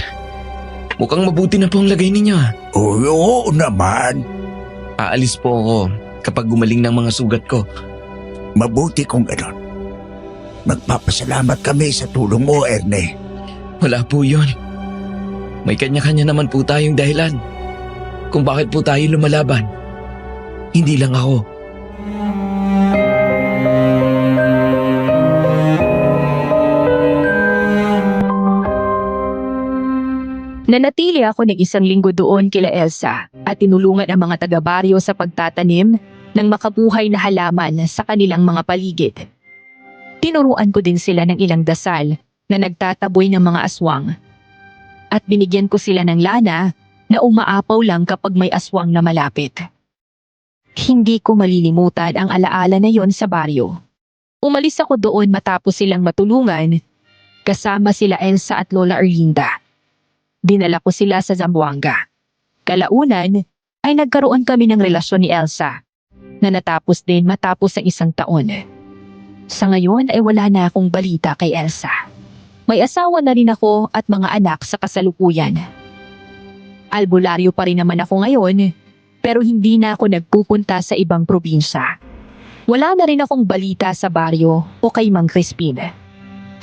mukhang mabuti na po ang lagay ninyo. Oo naman. Aalis po ako kapag gumaling ng mga sugat ko. Mabuti kung gano'n. Magpapasalamat kami sa tulong mo, Ernie. Wala po yun. May kanya-kanya naman po tayong dahilan kung bakit po tayo lumalaban. Hindi lang ako. Nanatili ako ng 1 linggo doon kila Elsa at tinulungan ang mga taga-baryo sa pagtatanim ng makabuhay na halaman sa kanilang mga paligid. Tinuruan ko din sila ng ilang dasal na nagtataboy ng mga aswang. At binigyan ko sila ng lana na umaapaw lang kapag may aswang na malapit. Hindi ko malilimutan ang alaala na yon sa baryo. Umalis ako doon matapos silang matulungan, kasama sila Elsa at Lola Erlinda. Dinala ko sila sa Zamboanga. Kalaunan ay nagkaroon kami ng relasyon ni Elsa, na natapos din matapos ang 1 taon. Sa ngayon ay wala na akong balita kay Elsa. May asawa na rin ako at mga anak sa kasalukuyan. Albularyo pa rin naman ako ngayon, pero hindi na ako nagpupunta sa ibang probinsya. Wala na rin akong balita sa baryo o kay Mang Crispin.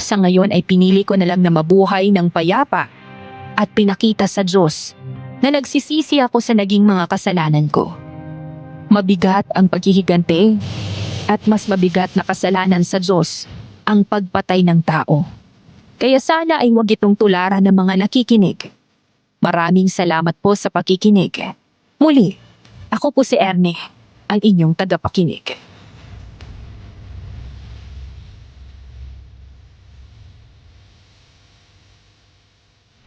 Sa ngayon ay pinili ko na lang na mabuhay ng payapa at pinakita sa Diyos na nagsisisi ako sa naging mga kasalanan ko. Mabigat ang paghihigante at mas mabigat na kasalanan sa Diyos ang pagpatay ng tao. Kaya sana ay huwag itong tularan ng mga nakikinig. Maraming salamat po sa pakikinig. Muli, ako po si Ernie, ang inyong tagapakinig.